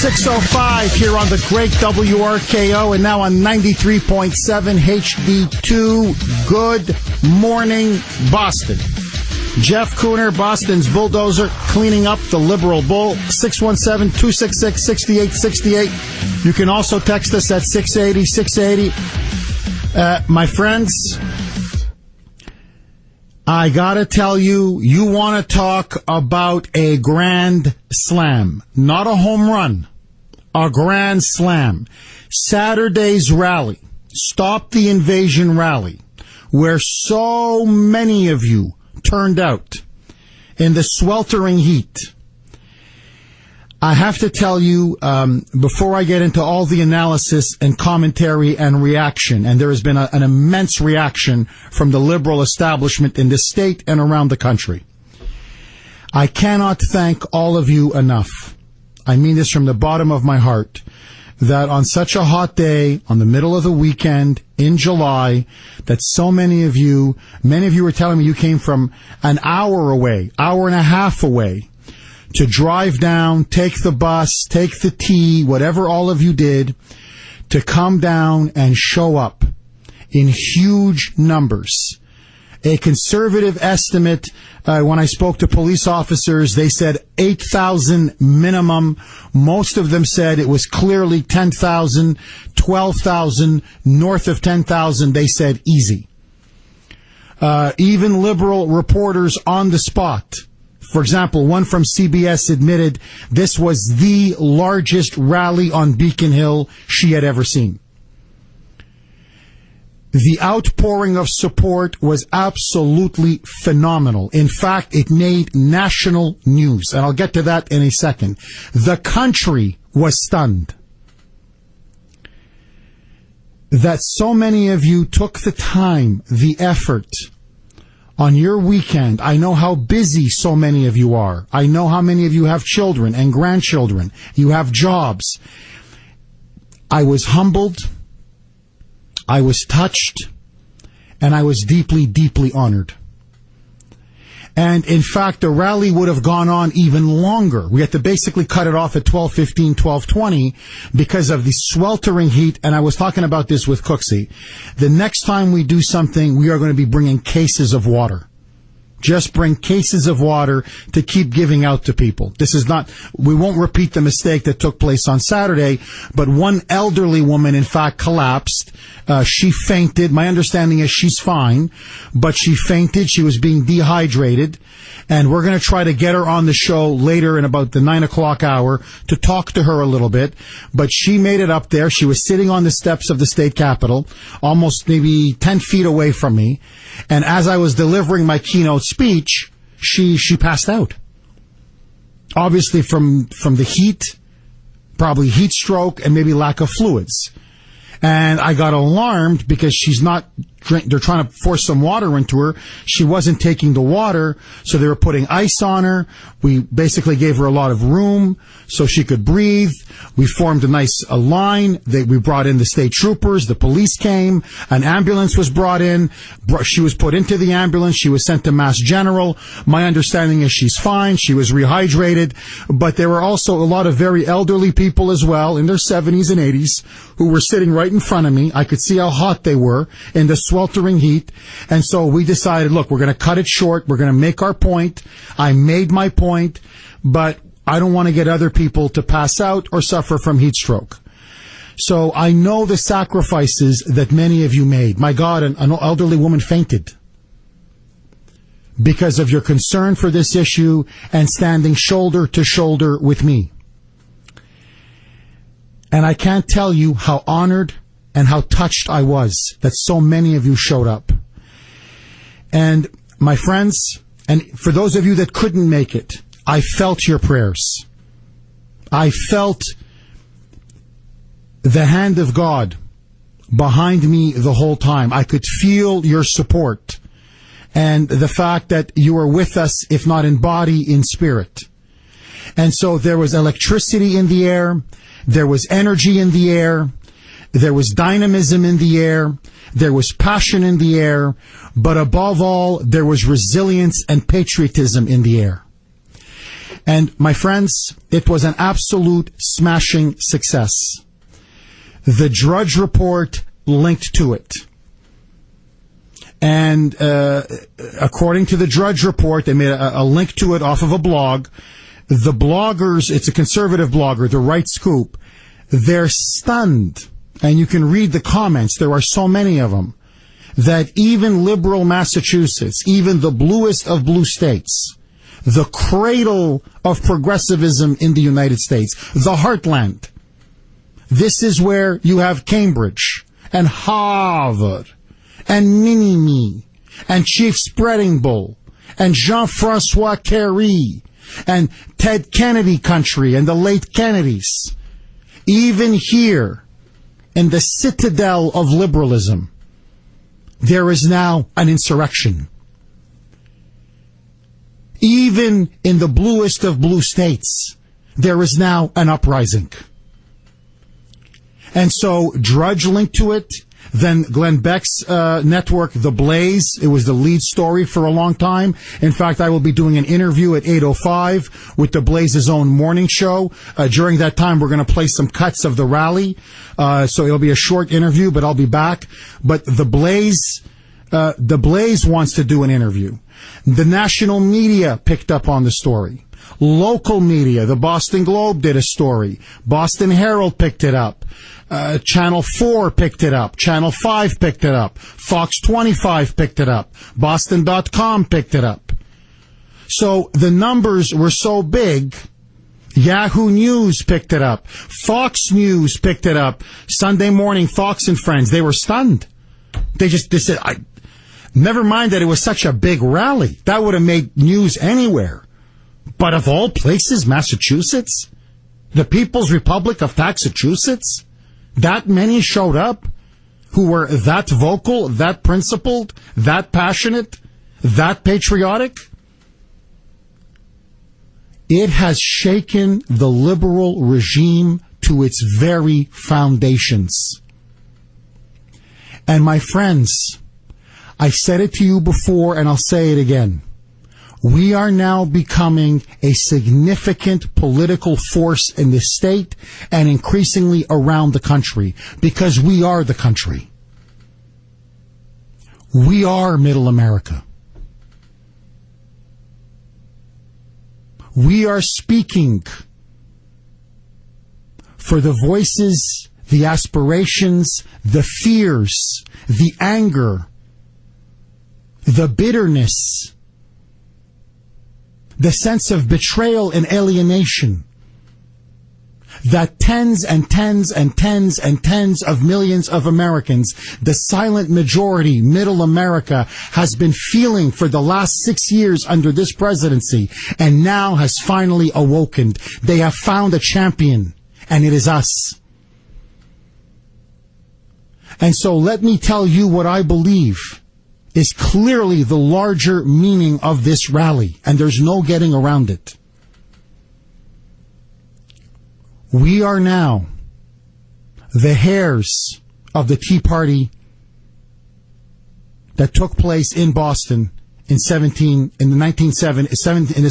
6:05 here on the great WRKO and now on 93.7 HD2. Good morning, Boston. Jeff Kuhner, Boston's bulldozer, cleaning up the liberal bull. 617-266-6868. You can also text us at 680-680. My friends, I gotta tell you, you want to talk about a grand slam. Not a home run. A grand slam. Saturday's rally, Stop the Invasion rally, where so many of you turned out in the sweltering heat. I have to tell you, before I get into all the analysis and commentary and reaction, and there has been an immense reaction from the liberal establishment in this state and around the country. I cannot thank all of you enough. I mean this from the bottom of my heart, that on such a hot day, on the middle of the weekend, in July, that so many of you were telling me you came from an hour away, hour and a half away, to drive down, take the bus, take the T, whatever all of you did, to come down and show up in huge numbers. A conservative estimate, when I spoke to police officers, they said 8,000 minimum. Most of them said it was clearly 10,000, 12,000, north of 10,000. They said easy. Even liberal reporters on the spot. For example, one from CBS admitted this was the largest rally on Beacon Hill she had ever seen. The outpouring of support was absolutely phenomenal. In fact, it made national news, and I'll get to that in a second. The country was stunned that so many of you took the time, the effort, on your weekend. I know how busy so many of you are. I know how many of you have children and grandchildren. You have jobs. I was humbled. I was touched. And I was deeply, deeply honored. And in fact, the rally would have gone on even longer. We had to basically cut it off at 12:15, 12:20 because of the sweltering heat. And I was talking about this with Cooksey. The next time we do something, we are going to be bringing cases of water. Just bring cases of water to keep giving out to people. This is not, we won't repeat the mistake that took place on Saturday, but one elderly woman, in fact, collapsed. She fainted. My understanding is she's fine, but she fainted. She was being dehydrated. And we're going to try to get her on the show later in about the 9 o'clock hour to talk to her a little bit. But she made it up there. She was sitting on the steps of the state capitol, almost maybe 10 feet away from me. And as I was delivering my keynote speech, she passed out. Obviously from the heat, probably heat stroke and maybe lack of fluids. And I got alarmed because they're trying to force some water into her. She wasn't taking the water, so they were putting ice on her. We basically gave her a lot of room so she could breathe. We formed a nice line. We brought in the state troopers. The police came. An ambulance was brought in. She was put into the ambulance. She was sent to Mass General. My understanding is she's fine. She was rehydrated. But there were also a lot of very elderly people as well in their 70s and 80s who were sitting right in front of me. I could see how hot they were in the sweltering heat. And so we decided, look, we're going to cut it short. We're going to make our point. I made my point, but I don't want to get other people to pass out or suffer from heat stroke. So I know the sacrifices that many of you made. My God, an elderly woman fainted because of your concern for this issue and standing shoulder to shoulder with me. And I can't tell you how honored and how touched I was that so many of you showed up. And my friends, and for those of you that couldn't make it, I felt your prayers. I felt the hand of God behind me the whole time. I could feel your support and the fact that you were with us, if not in body, in spirit. And so there was electricity in the air. There was energy in the air. There was dynamism in the air. There was passion in the air. But above all, there was resilience and patriotism in the air. And my friends, it was an absolute smashing success. The Drudge Report linked to it. And according to the Drudge Report, they made a link to it off of a blog. The bloggers, it's a conservative blogger, the Right Scoop, they're stunned. And you can read the comments, there are so many of them, that even liberal Massachusetts, even the bluest of blue states, the cradle of progressivism in the United States, the heartland, this is where you have Cambridge and Harvard and Mini-Me and Chief Spreading Bull and Jean-Francois Carey and Ted Kennedy country and the late Kennedys. Even here in the citadel of liberalism, there is now an insurrection. Even in the bluest of blue states, there is now an uprising. And so Drudge linked to it. Then Glenn Beck's network, The Blaze, it was the lead story for a long time. In fact, I will be doing an interview at 8:05 with The Blaze's own morning show. During that time, we're going to play some cuts of the rally. So it'll be a short interview, but I'll be back. But The Blaze wants to do an interview. The national media picked up on the story. Local media, the Boston Globe did a story. Boston Herald picked it up. Channel 4 picked it up. Channel 5 picked it up. Fox 25 picked it up. Boston.com picked it up. So the numbers were so big, Yahoo News picked it up. Fox News picked it up. Sunday Morning, Fox and Friends, they were stunned. They said, never mind that it was such a big rally. That would have made news anywhere. But of all places, Massachusetts? The People's Republic of Massachusetts? That many showed up who were that vocal, that principled, that passionate, that patriotic? It has shaken the liberal regime to its very foundations. And my friends, I said it to you before and I'll say it again. We are now becoming a significant political force in the state and increasingly around the country because we are the country. We are Middle America. We are speaking for the voices, the aspirations, the fears, the anger, the bitterness, the sense of betrayal and alienation that tens and tens and tens and tens of millions of Americans, the silent majority, Middle America, has been feeling for the last 6 years under this presidency and now has finally awoken. They have found a champion, and it is us. And so let me tell you what I believe is clearly the larger meaning of this rally, and there's no getting around it. We are now the heirs of the Tea Party that took place in Boston in the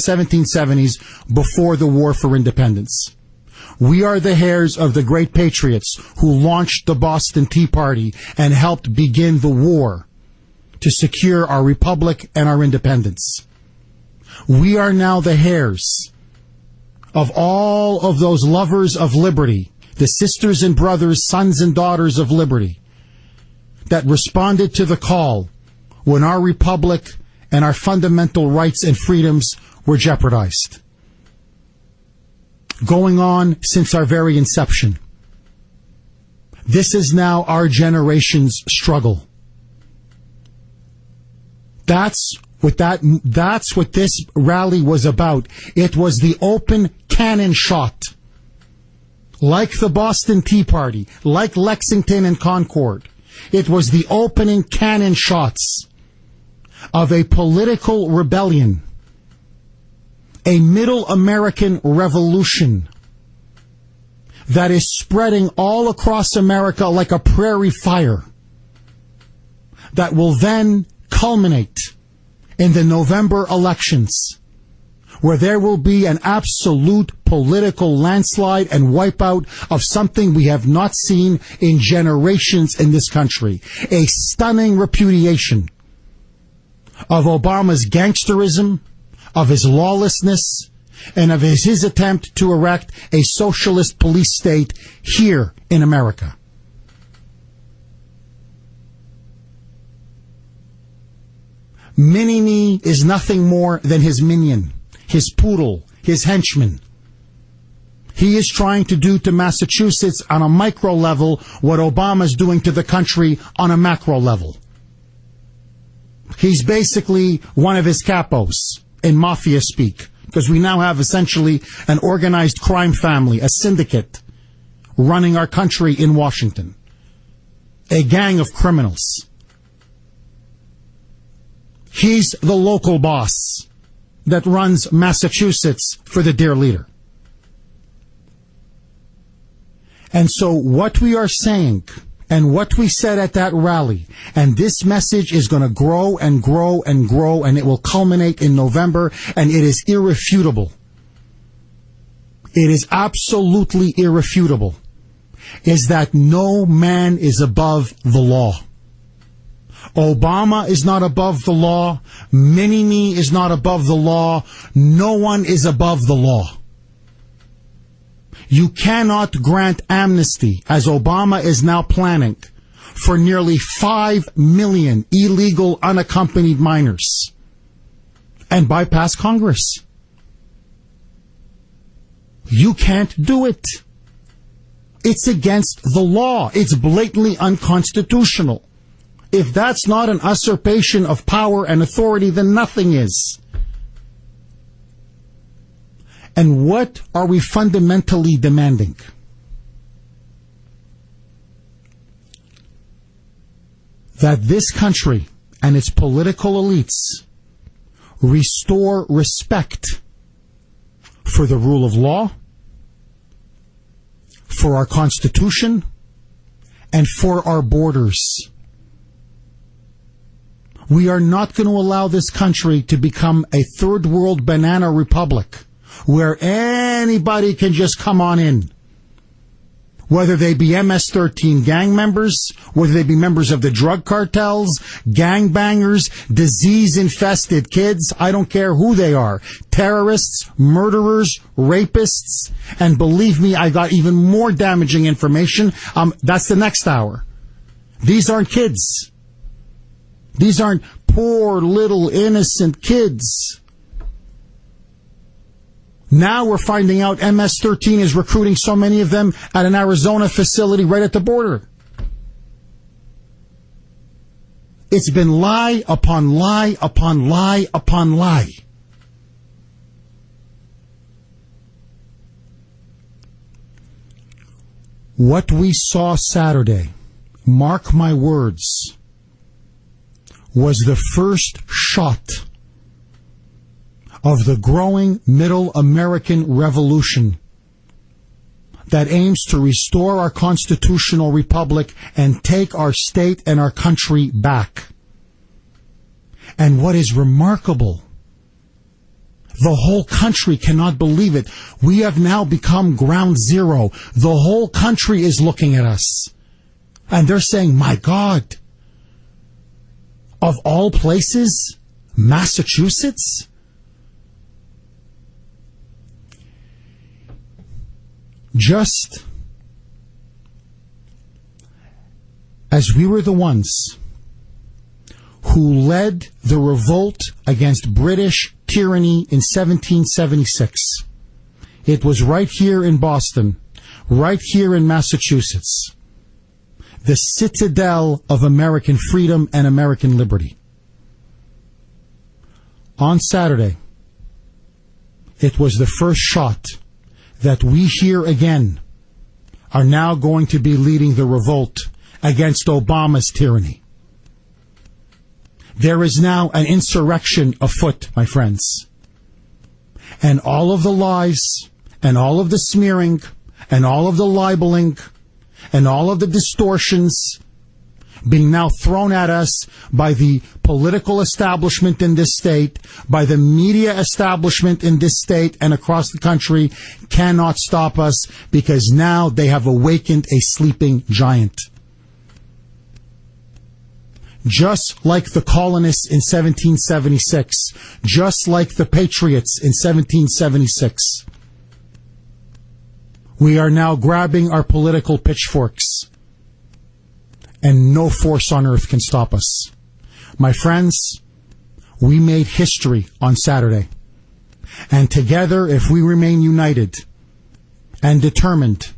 1770s before the War for Independence. We are the heirs of the great patriots who launched the Boston Tea Party and helped begin the war to secure our republic and our independence. We are now the heirs of all of those lovers of liberty, the sisters and brothers, sons and daughters of liberty, that responded to the call when our republic and our fundamental rights and freedoms were jeopardized. Going on since our very inception. This is now our generation's struggle. That's what this rally was about. It was the open cannon shot. Like the Boston Tea Party, like Lexington and Concord. It was the opening cannon shots of a political rebellion. A Middle American revolution that is spreading all across America like a prairie fire. That will then culminate in the November elections, where there will be an absolute political landslide and wipeout of something we have not seen in generations in this country. A stunning repudiation of Obama's gangsterism, of his lawlessness, and of his attempt to erect a socialist police state here in America. Mini-Me is nothing more than his minion, his poodle, his henchman. He is trying to do to Massachusetts on a micro level what Obama is doing to the country on a macro level. He's basically one of his capos in mafia speak, because we now have essentially an organized crime family, a syndicate, running our country in Washington. A gang of criminals. He's the local boss that runs Massachusetts for the dear leader. And so what we are saying and what we said at that rally, and this message is going to grow and grow and grow, and it will culminate in November, and it is irrefutable. It is absolutely irrefutable, is that no man is above the law. Obama is not above the law. Mini-Me is not above the law. No one is above the law. You cannot grant amnesty, as Obama is now planning, for nearly 5 million illegal unaccompanied minors and bypass Congress. You can't do it. It's against the law. It's blatantly unconstitutional. If that's not an usurpation of power and authority, then nothing is. And what are we fundamentally demanding? That this country and its political elites restore respect for the rule of law, for our Constitution, and for our borders. We are not going to allow this country to become a third world banana republic where anybody can just come on in. Whether they be MS-13 gang members, whether they be members of the drug cartels, gangbangers, disease-infested kids, I don't care who they are, terrorists, murderers, rapists, and believe me, I got even more damaging information. That's the next hour. These aren't kids. These aren't poor little innocent kids. Now we're finding out MS-13 is recruiting so many of them at an Arizona facility right at the border. It's been lie upon lie upon lie upon lie. What we saw Saturday, mark my words, was the first shot of the growing middle American revolution that aims to restore our constitutional republic and take our state and our country back. And what is remarkable, the whole country cannot believe it. We have now become ground zero. The whole country is looking at us. And they're saying, my God, of all places, Massachusetts? Just as we were the ones who led the revolt against British tyranny in 1776, it was right here in Boston, right here in Massachusetts, the citadel of American freedom and American liberty. On Saturday, it was the first shot that we here again are now going to be leading the revolt against Obama's tyranny. There is now an insurrection afoot, my friends. And all of the lies, and all of the smearing, and all of the libeling, and all of the distortions, being now thrown at us by the political establishment in this state, by the media establishment in this state and across the country, cannot stop us, because now they have awakened a sleeping giant. Just like the colonists in 1776, just like the patriots in 1776, we are now grabbing our political pitchforks, and no force on earth can stop us. My friends, we made history on Saturday. And together, if we remain united and determined,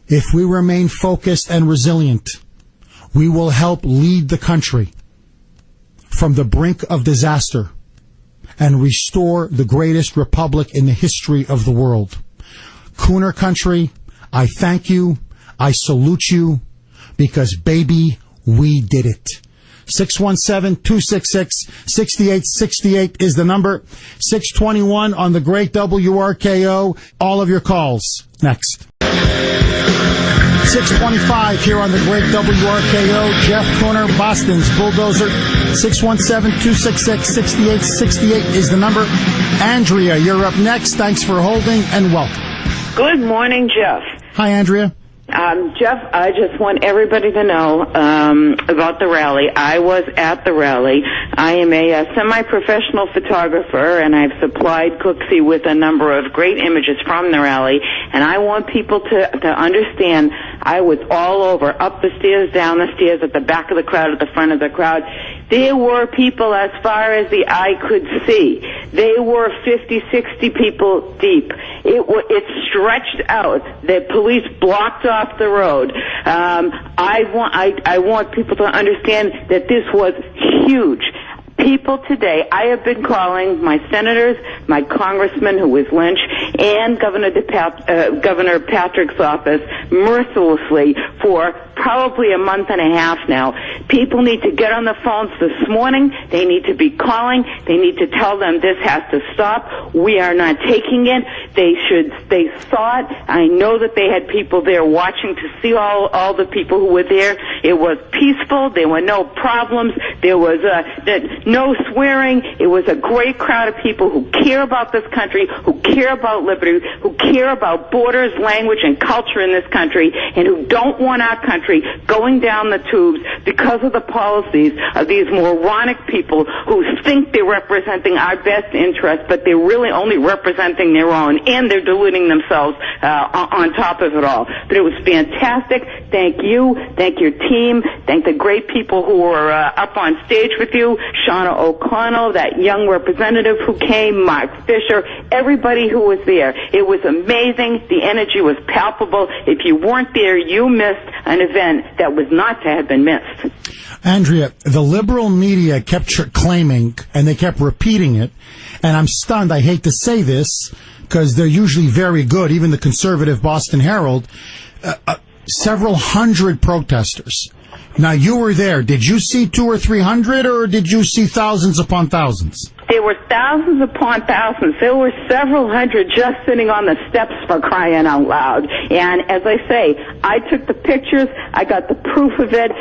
if we remain focused and resilient, we will help lead the country from the brink of disaster and restore the greatest republic in the history of the world. Kuhner country, I thank you, I salute you, because, baby, we did it. 617-266-6868 is the number. 621 on the great WRKO. All of your calls next. 625 here on the great WRKO. Jeff Kuhner, Boston's Bulldozer. 617-266-6868 is the number. Andrea, you're up next. Thanks for holding and welcome. Good morning, Jeff. Hi, Andrea. Jeff, I just want everybody to know about the rally. I was at the rally. I am a semi-professional photographer, and I've supplied Cooksey with a number of great images from the rally. And I want people to understand I was all over, up the stairs, down the stairs, at the back of the crowd, at the front of the crowd. There were people as far as the eye could see. They were 50, 60 people deep. It stretched out. The police blocked off the road. I want people to understand that this was huge. People today, I have been calling my senators, my congressman who was lynched, and Governor Patrick's office mercilessly for probably a month and a half now. People need to get on the phones this morning. They need to be calling. They need to tell them this has to stop. We are not taking it. They saw it. I know that they had people there watching to see all the people who were there. It was peaceful. There were no problems. There was no swearing. It was a great crowd of people who care about this country, who care about liberty, who care about borders, language, and culture in this country, and who don't want our country going down the tubes because of the policies of these moronic people who think they're representing our best interests, but they're really only representing their own, and they're deluding themselves on top of it all. But it was fantastic. Thank you. Thank your team. Thank the great people who were up on stage with you. Shauna O'Connell, that young representative who came, Mark Fisher, everybody who was there. It was amazing. The energy was palpable. If you weren't there, you missed an event that was not to have been missed. Andrea, the liberal media kept claiming, and they kept repeating it, and I'm stunned. I hate to say this, because they're usually very good, even the conservative Boston Herald, several hundred protesters. Now, you were there. Did you see 200 or 300, or did you see thousands upon thousands? There were thousands upon thousands. There were several hundred just sitting on the steps, for crying out loud. And as I say, I took the pictures. I got the proof of it.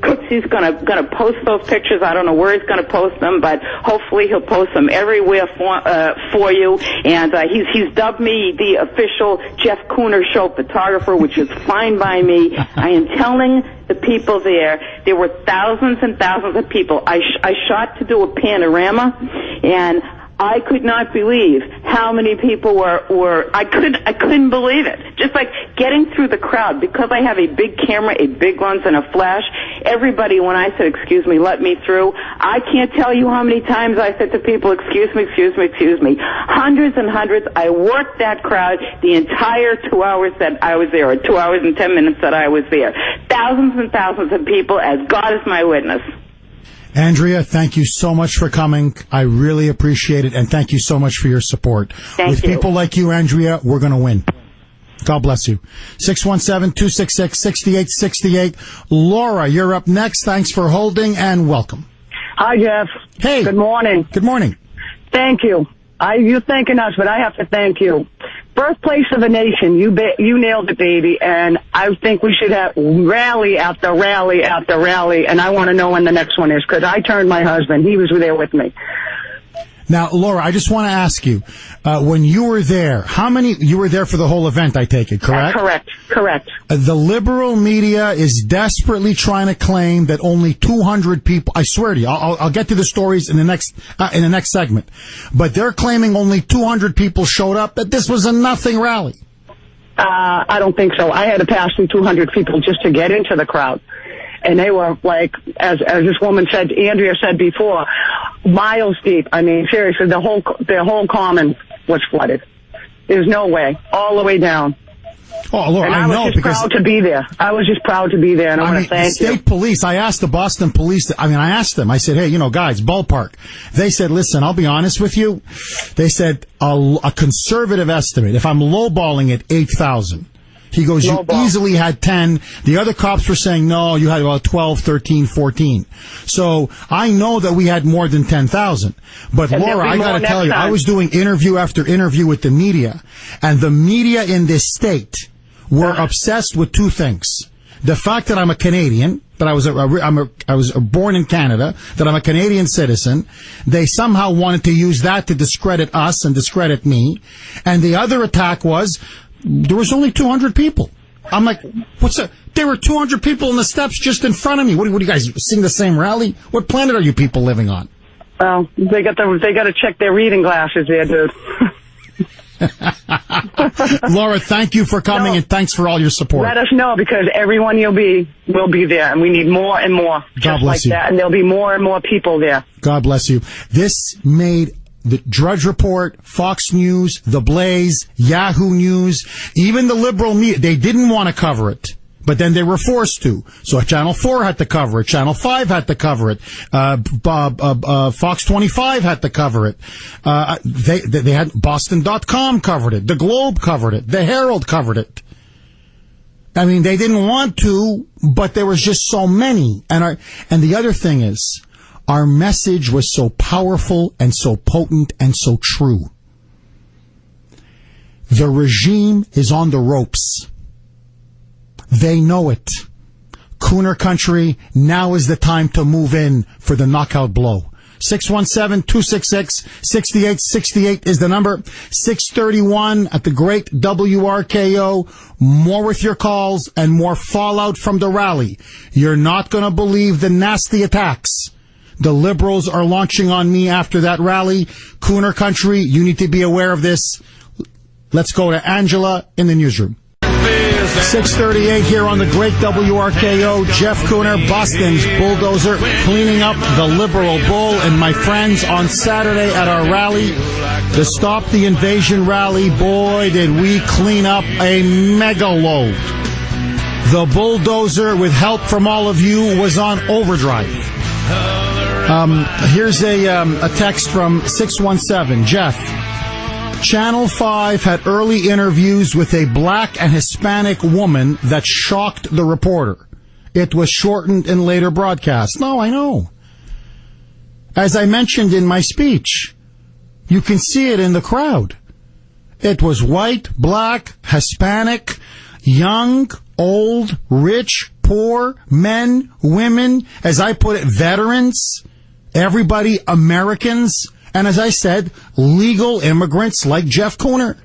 Cooksy's gonna post those pictures. I don't know where he's gonna post them, but hopefully he'll post them everywhere for you. And he's dubbed me the official Jeff Kuhner Show photographer, which is fine by me. I am telling the people there were thousands and thousands of people. I shot to do a panorama, and I could not believe how many people were I couldn't believe it. Just like getting through the crowd, because I have a big camera, a big lens, and a flash. Everybody, when I said, "Excuse me, let me through," I can't tell you how many times I said to people, "Excuse me, excuse me, excuse me." Hundreds and hundreds. I worked that crowd the entire 2 hours that I was there, or 2 hours and 10 minutes that I was there. Thousands and thousands of people, as God is my witness. Andrea, thank you so much for coming. I really appreciate it, and thank you so much for your support. With people like you, Andrea, we're going to win. God bless you. 617-266-6868. Laura, you're up next. Thanks for holding, and welcome. Hi, Jeff. Hey. Good morning. Good morning. Thank you. You're thanking us, but I have to thank you. birthplace of a nation. You nailed it, baby. And I think we should have rally after rally after rally. And I want to know when the next one is, because I turned my husband. He was there with me. Now, Laura, I just want to ask you, when you were there, you were there for the whole event, I take it, correct? Correct. The liberal media is desperately trying to claim that only 200 people, I swear to you, I'll get to the stories in the next segment, but they're claiming only 200 people showed up, that this was a nothing rally. I don't think so. I had to pass through 200 people just to get into the crowd. And they were like, as this woman said, Andrea said before, miles deep. I mean, seriously, the whole common was flooded. There's no way, all the way down. Oh, Laura, I know, because proud to be there. I was just proud to be there, and I want to thank you. State police, I asked the Boston police, I asked them, I said, hey, guys, ballpark. They said, listen, I'll be honest with you. They said a conservative estimate, if I'm lowballing it, 8,000. He goes, you easily had 10. The other cops were saying, no, you had about 12, 13, 14. So I know that we had more than 10,000. But Laura, I got to tell you, I was doing interview after interview with the media, and the media in this state were obsessed with two things. The fact that I'm a Canadian, that I was born in Canada, that I'm a Canadian citizen. They somehow wanted to use that to discredit us and discredit me. And the other attack was, there was only 200 people. I'm like, there were 200 people in the steps just in front of me. What do you guys sing the same rally? What planet are you people living on? Well, they got to check their reading glasses there, dude. Laura, thank you for coming, and thanks for all your support. Let us know, because everyone will be there, and we need more and more. God bless you. That, and there'll be more and more people there. God bless you. This made the Drudge Report, Fox News, The Blaze, Yahoo News, even the liberal media, they didn't want to cover it. But then they were forced to. So Channel 4 had to cover it. Channel 5 had to cover it. Fox 25 had to cover it. They had Boston.com covered it. The Globe covered it. The Herald covered it. I mean, they didn't want to, but there was just so many. And the other thing is, our message was so powerful and so potent and so true. The regime is on the ropes. They know it. Kuhner country, now is the time to move in for the knockout blow. 617-266-6868 is the number. 631 at the great WRKO. More with your calls and more fallout from the rally. You're not going to believe the nasty attacks the liberals are launching on me after that rally. Kuhner country, you need to be aware of this. Let's go to Angela in the newsroom. 6:38 here on the great WRKO. Jeff Kuhner, Boston's bulldozer, cleaning up the liberal bull. And my friends, on Saturday at our rally, the Stop the Invasion rally, boy, did we clean up a mega load. The bulldozer, with help from all of you, was on overdrive. Here's a text from 617. Jeff, Channel 5 had early interviews with a black and Hispanic woman that shocked the reporter. It was shortened in later broadcasts. No, I know. As I mentioned in my speech, you can see it in the crowd. It was white, black, Hispanic, young, old, rich, poor, men, women, as I put it, veterans, everybody, Americans, and as I said, legal immigrants like Jeff Kuhner.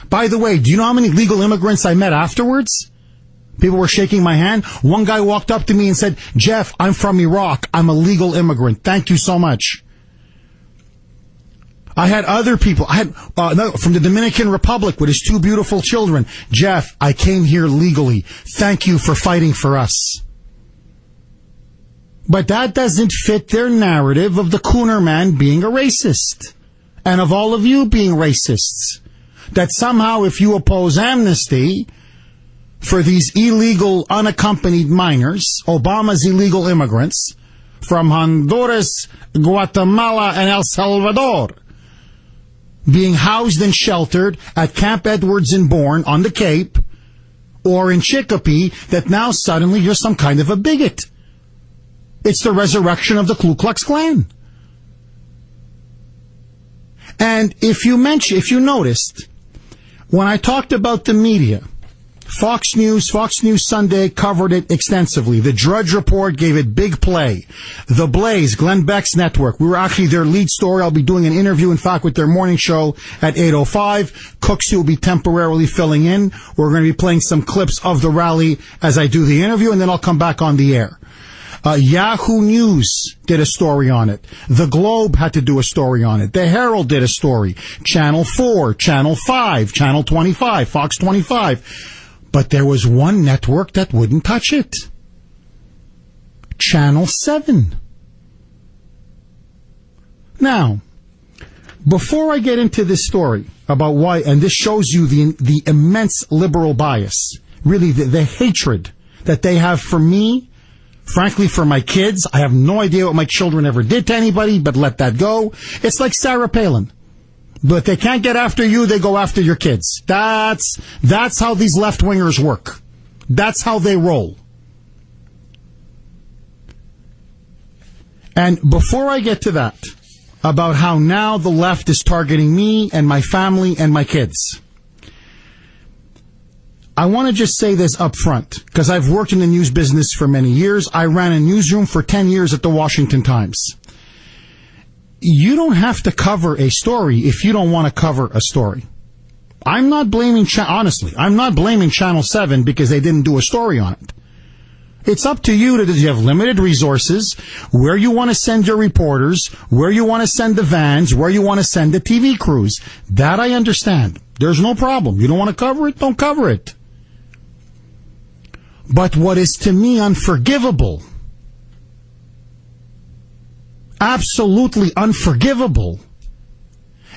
By the way, do you know how many legal immigrants I met afterwards? People were shaking my hand. One guy walked up to me and said, Jeff, I'm from Iraq. I'm a legal immigrant. Thank you so much. I had other people. I had from the Dominican Republic with his two beautiful children. Jeff, I came here legally. Thank you for fighting for us. But that doesn't fit their narrative of the Kuhner man being a racist. And of all of you being racists. That somehow if you oppose amnesty for these illegal unaccompanied minors, Obama's illegal immigrants, from Honduras, Guatemala, and El Salvador, being housed and sheltered at Camp Edwards and Bourne on the Cape, or in Chicopee, that now suddenly you're some kind of a bigot. It's the resurrection of the Ku Klux Klan. And if you noticed, When I talked about the media, Fox News Sunday covered it extensively. The Drudge Report gave it big play. The Blaze, Glenn Beck's network, we were actually their lead story. I'll be doing an interview, in fact, with their morning show at 8:05. Cooksey will be temporarily filling in. We're going to be playing some clips of the rally as I do the interview, and then I'll come back on the air. Yahoo News did a story on it. The Globe had to do a story on it. The Herald did a story. Channel 4, Channel 5, Channel 25, Fox 25. But there was one network that wouldn't touch it. Channel 7. Now, before I get into this story about why, and this shows you the immense liberal bias, really the hatred that they have for me, frankly for my kids. I have no idea what my children ever did to anybody, but let that go. It's like Sarah Palin. But they can't get after you, they go after your kids. That's how these left-wingers work. That's how they roll. And before I get to that, about how now the left is targeting me and my family and my kids, I want to just say this up front, because I've worked in the news business for many years. I ran a newsroom for 10 years at the Washington Times. You don't have to cover a story if you don't want to cover a story. I'm not blaming, honestly, I'm not blaming Channel 7 because they didn't do a story on it. It's up to you you have limited resources, where you want to send your reporters, where you want to send the vans, where you want to send the TV crews. That I understand. There's no problem. You don't want to cover it? Don't cover it. But what is to me unforgivable, absolutely unforgivable,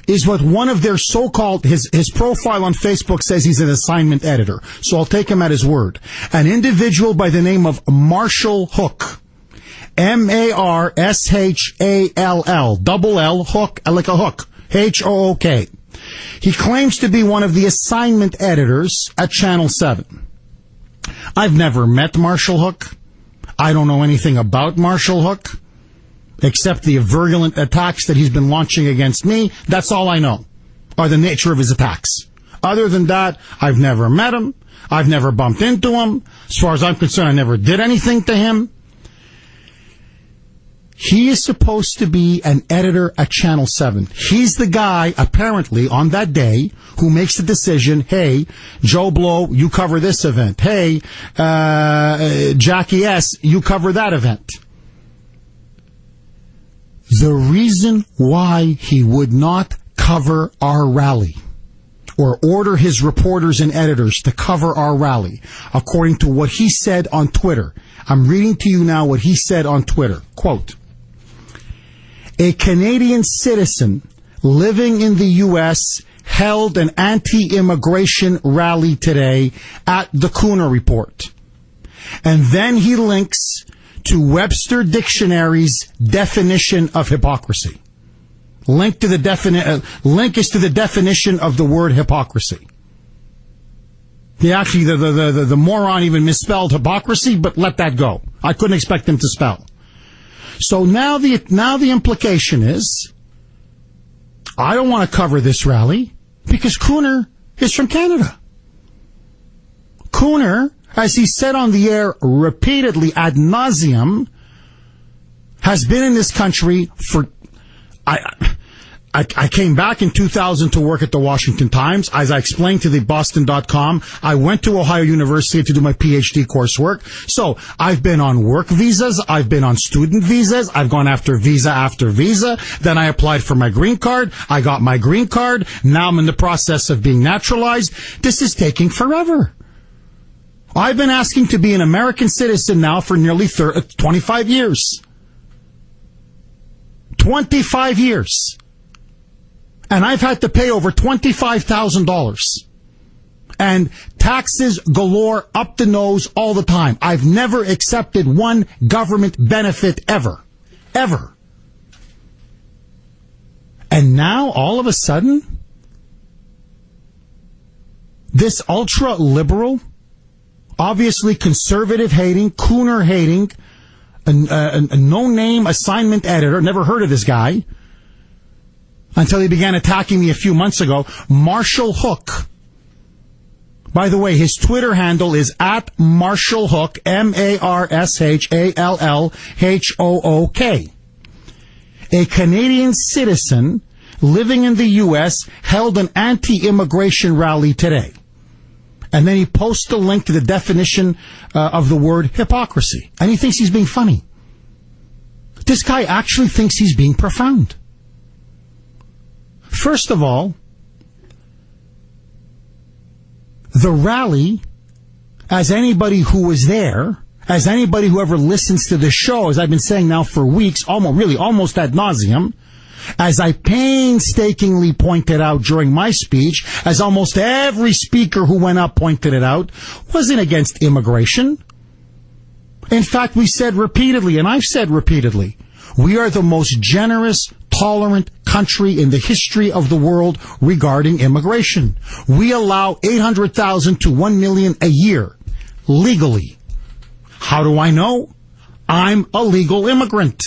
is what one of their so-called, his profile on Facebook says he's an assignment editor. So I'll take him at his word. An individual by the name of Marshall Hook. M-A-R-S-H-A-L-L. Double L, Hook, like a hook. H-O-O-K. He claims to be one of the assignment editors at Channel 7. I've never met Marshall Hook. I don't know anything about Marshall Hook, except the virulent attacks that he's been launching against me. That's all I know, or the nature of his attacks. Other than that, I've never met him. I've never bumped into him. As far as I'm concerned, I never did anything to him. He is supposed to be an editor at Channel 7. He's the guy, apparently, on that day, who makes the decision, hey, Joe Blow, you cover this event. Hey, Jackie S., you cover that event. The reason why he would not cover our rally, or order his reporters and editors to cover our rally, according to what he said on Twitter. I'm reading to you now what he said on Twitter. Quote, a Canadian citizen living in the U.S. held an anti-immigration rally today at the Kuhner Report. And then he links to Webster Dictionary's definition of hypocrisy. Link is to the definition of the word hypocrisy. Actually, the moron even misspelled hypocrisy, but let that go. I couldn't expect him to spell. So now the implication is, I don't want to cover this rally because Kuhner is from Canada. Kuhner, as he said on the air repeatedly ad nauseum, has been in this country for... I came back in 2000 to work at the Washington Times. As I explained to the Boston.com, I went to Ohio University to do my PhD coursework. So I've been on work visas. I've been on student visas. I've gone after visa. Then I applied for my green card. I got my green card. Now I'm in the process of being naturalized. This is taking forever. I've been asking to be an American citizen now for nearly 25 years. 25 years. And I've had to pay over $25,000. And taxes galore up the nose all the time. I've never accepted one government benefit ever. Ever. And now, all of a sudden, this ultra-liberal, obviously conservative-hating, Kuhner-hating, a no-name assignment editor, never heard of this guy, until he began attacking me a few months ago, Marshall Hook, By the way, his Twitter handle is at Marshall Hook, MarshallHook. A Canadian citizen living in the U.S. held an anti-immigration rally today. And then he posts a link to the definition of the word hypocrisy. And he thinks he's being funny. This guy actually thinks he's being profound. First of all, the rally, as anybody who was there, as anybody who ever listens to the show, as I've been saying now for weeks, almost ad nauseum, as I painstakingly pointed out during my speech, as almost every speaker who went up pointed it out, wasn't against immigration. In fact, we said repeatedly, and I've said repeatedly, we are the most generous, tolerant country in the history of the world regarding immigration. We allow 800,000 to 1 million a year, legally. How do I know? I'm a legal immigrant.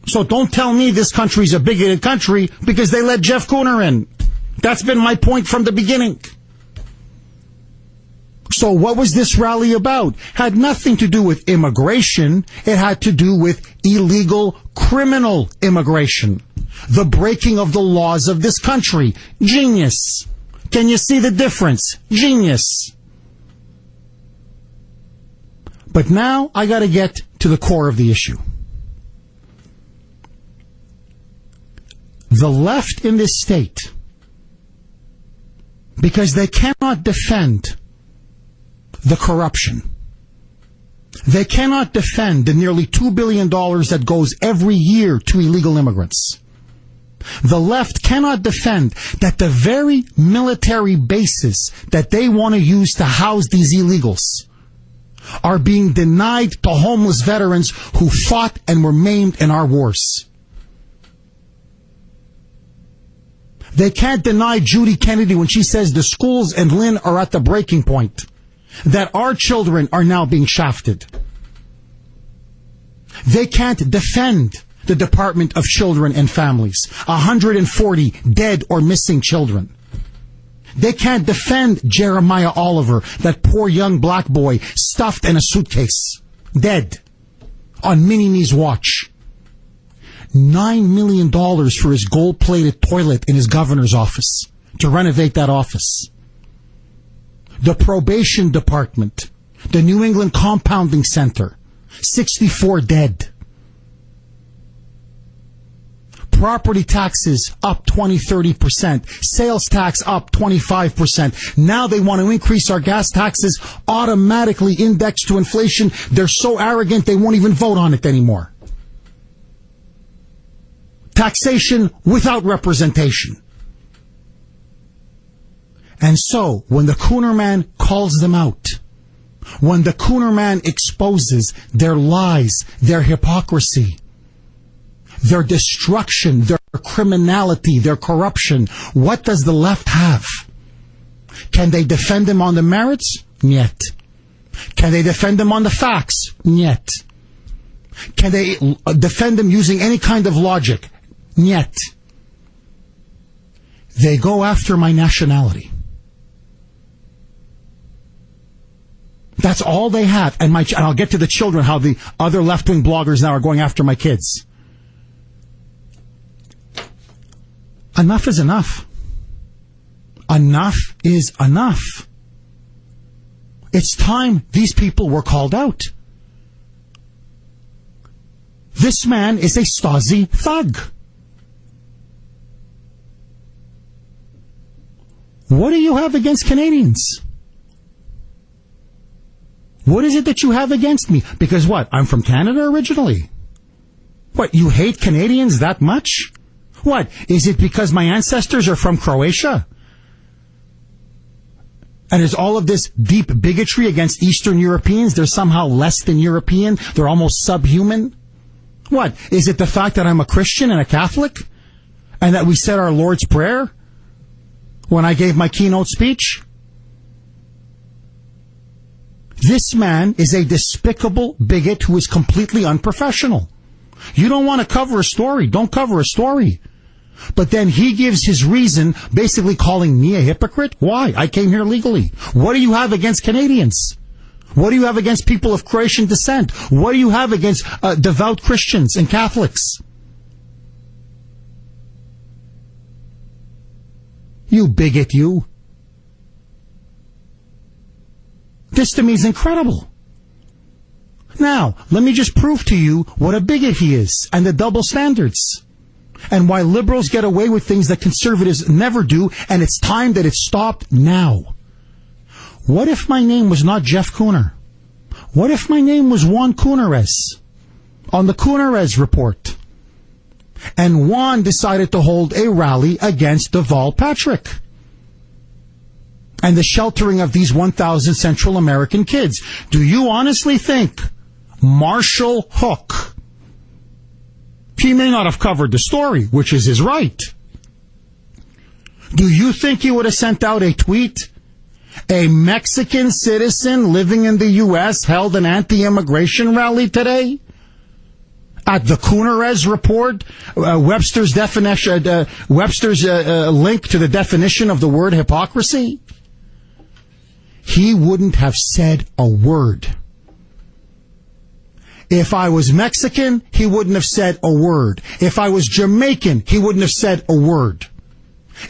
So don't tell me this country's a bigoted country because they let Jeff Kuhner in. That's been my point from the beginning. So what was this rally about? Had nothing to do with immigration. It had to do with illegal criminal immigration. The breaking of the laws of this country. Genius. Can you see the difference? Genius. But now I got to get to the core of the issue. The left in this state, because they cannot defend the corruption. They cannot defend the nearly $2 billion that goes every year to illegal immigrants. The left cannot defend that the very military bases that they want to use to house these illegals are being denied to homeless veterans who fought and were maimed in our wars. They can't deny Judy Kennedy when she says the schools in Lynn are at the breaking point, that our children are now being shafted. They can't defend the Department of Children and Families, 140 dead or missing children. They can't defend Jeremiah Oliver, that poor young black boy stuffed in a suitcase, dead, on Mini-Me's watch. $9 million for his gold-plated toilet in his governor's office to renovate that office. The probation department, the New England Compounding Center, 64 dead. Property taxes up 20-30%. Sales tax up 25%. Now they want to increase our gas taxes automatically indexed to inflation. They're so arrogant they won't even vote on it anymore. Taxation without representation. And so, when the Kuhner man calls them out, when the Kuhner man exposes their lies, their hypocrisy, their destruction, their criminality, their corruption, what does the left have? Can they defend them on the merits? Niet. Can they defend them on the facts? Niet. Can they defend them using any kind of logic? Niet. They go after my nationality. That's all they have. And I'll get to the children, how the other left-wing bloggers now are going after my kids. Enough is enough. Enough is enough. It's time these people were called out. This man is a Stasi thug. What do you have against Canadians? What is it that you have against me? Because what? I'm from Canada originally. What? You hate Canadians that much? What? Is it because my ancestors are from Croatia? And is all of this deep bigotry against Eastern Europeans? They're somehow less than European? They're almost subhuman? What? Is it the fact that I'm a Christian and a Catholic? And that we said our Lord's Prayer when I gave my keynote speech? This man is a despicable bigot who is completely unprofessional. You don't want to cover a story. Don't cover a story. But then he gives his reason, basically calling me a hypocrite. Why? I came here legally. What do you have against Canadians? What do you have against people of Croatian descent? What do you have against devout Christians and Catholics? You bigot, you. This to me is incredible. Now, let me just prove to you what a bigot he is and the double standards. And why liberals get away with things that conservatives never do, and it's time that it stopped now. What if my name was not Jeff Kuhner? What if my name was Juan Kuhnerez on the Kuhnerez report? And Juan decided to hold a rally against Deval Patrick and the sheltering of these 1,000 Central American kids. Do you honestly think Marshall Hook, he may not have covered the story, which is his right. Do you think he would have sent out a tweet? A Mexican citizen living in the U.S. held an anti-immigration rally today? At the Kuhnerez report, Webster's definition, Webster's link to the definition of the word hypocrisy? He wouldn't have said a word. If I was Mexican, he wouldn't have said a word. If I was Jamaican, he wouldn't have said a word.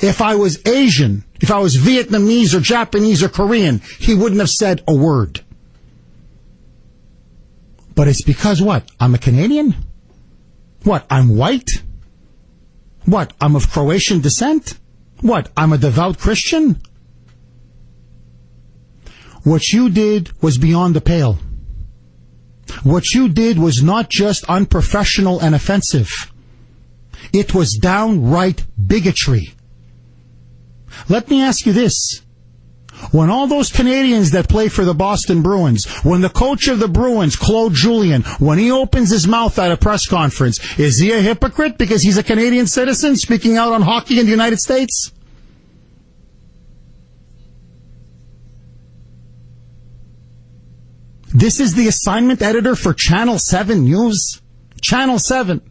If I was Asian, if I was Vietnamese or Japanese or Korean, he wouldn't have said a word. But it's because what? I'm a Canadian? What? I'm white? What? I'm of Croatian descent? What? I'm a devout Christian? What you did was beyond the pale. What you did was not just unprofessional and offensive. It was downright bigotry. Let me ask you this. When all those Canadians that play for the Boston Bruins, when the coach of the Bruins, Claude Julien, when he opens his mouth at a press conference, is he a hypocrite because he's a Canadian citizen speaking out on hockey in the United States? This is the assignment editor for Channel 7 News. Channel 7.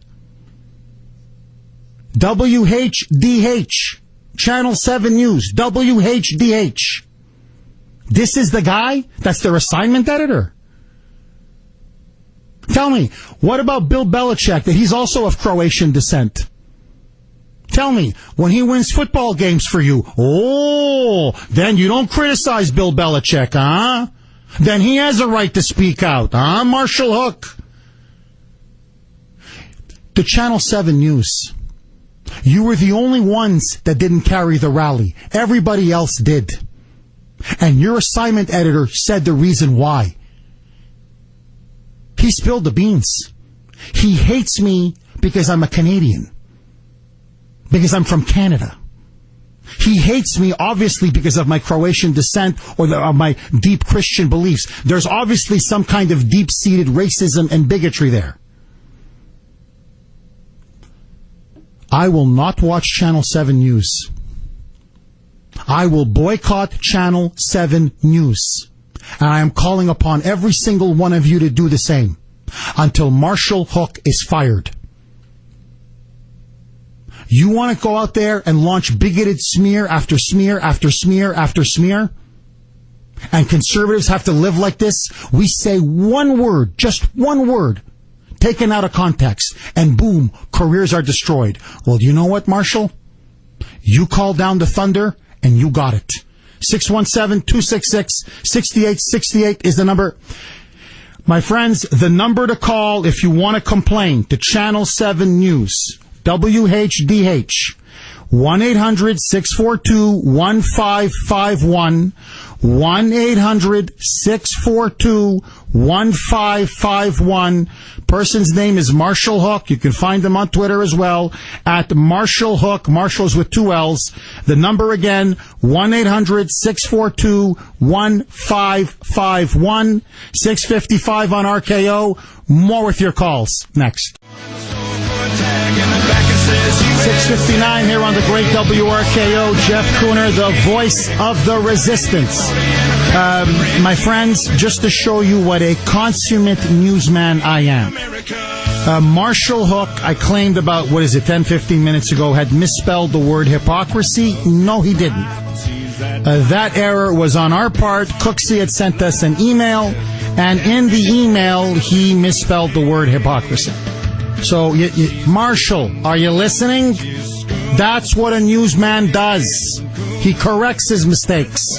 WHDH. Channel 7 News. WHDH. This is the guy that's their assignment editor. Tell me, what about Bill Belichick, that he's also of Croatian descent? Tell me, when he wins football games for you, then you don't criticize Bill Belichick, huh? Then he has a right to speak out, huh, Marshall Hook? The Channel 7 News. You were the only ones that didn't carry the rally. Everybody else did. And your assignment editor said the reason why. He spilled the beans. He hates me because I'm a Canadian. Because I'm from Canada. He hates me, obviously, because of my Croatian descent or of my deep Christian beliefs. There's obviously some kind of deep-seated racism and bigotry there. I will not watch Channel 7 News. I will boycott Channel 7 News. And I am calling upon every single one of you to do the same until Marshall Hook is fired. You want to go out there and launch bigoted smear after smear after smear after smear? And conservatives have to live like this? We say one word, just one word, taken out of context, and boom, careers are destroyed. Well, do you know what, Marshall? You called down the thunder, and you got it. 617-266-6868 is the number. My friends, the number to call if you want to complain to Channel 7 News, WHDH, 1-800-642-1551, 1-800-642-1551. Person's name is Marshall Hook. You can find him on Twitter as well, at Marshall Hook. Marshall's with 2 L's. The number again, 1-800-642-1551. 6:55 on RKO. More with your calls next. 6:59 here on the great WRKO. Jeff Kuhner, the voice of the resistance. My friends, just to show you what a consummate newsman I am. Marshall Hook, I claimed about, 10, 15 minutes ago, had misspelled the word hypocrisy. No, he didn't. That error was on our part. Cooksey had sent us an email, and in the email, he misspelled the word hypocrisy. So, Marshall, are you listening? That's what a newsman does. He corrects his mistakes.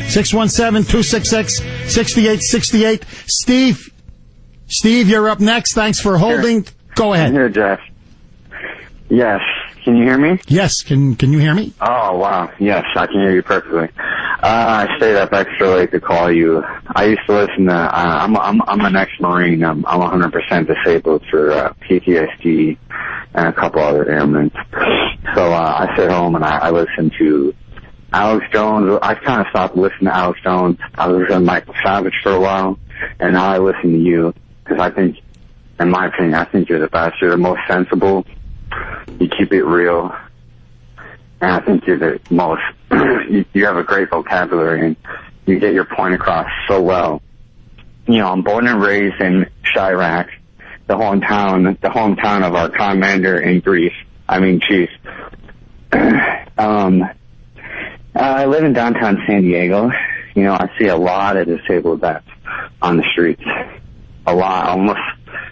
617-266-6868. Steve, you're up next. Thanks for holding. Go ahead. I'm here, Jeff. Yes. Can you hear me? Yes. Can you hear me? Oh, wow. Yes, I can hear you perfectly. I stayed up extra late to call you. I used to listen to, I'm an ex-Marine. I'm 100% disabled for PTSD and a couple other ailments. So I sit home and I listen to Alex Jones. I kind of stopped listening to Alex Jones. I was listening to Michael Savage for a while, and now I listen to you because I think, in my opinion, I think you're the best. You're the most sensible. You keep it real. And I think you're the most, you have a great vocabulary and you get your point across so well. You know, I'm born and raised in Chirac, the hometown of our commander in Greece. I mean, geez. I live in downtown San Diego. You know, I see a lot of disabled vets on the streets. A lot, almost.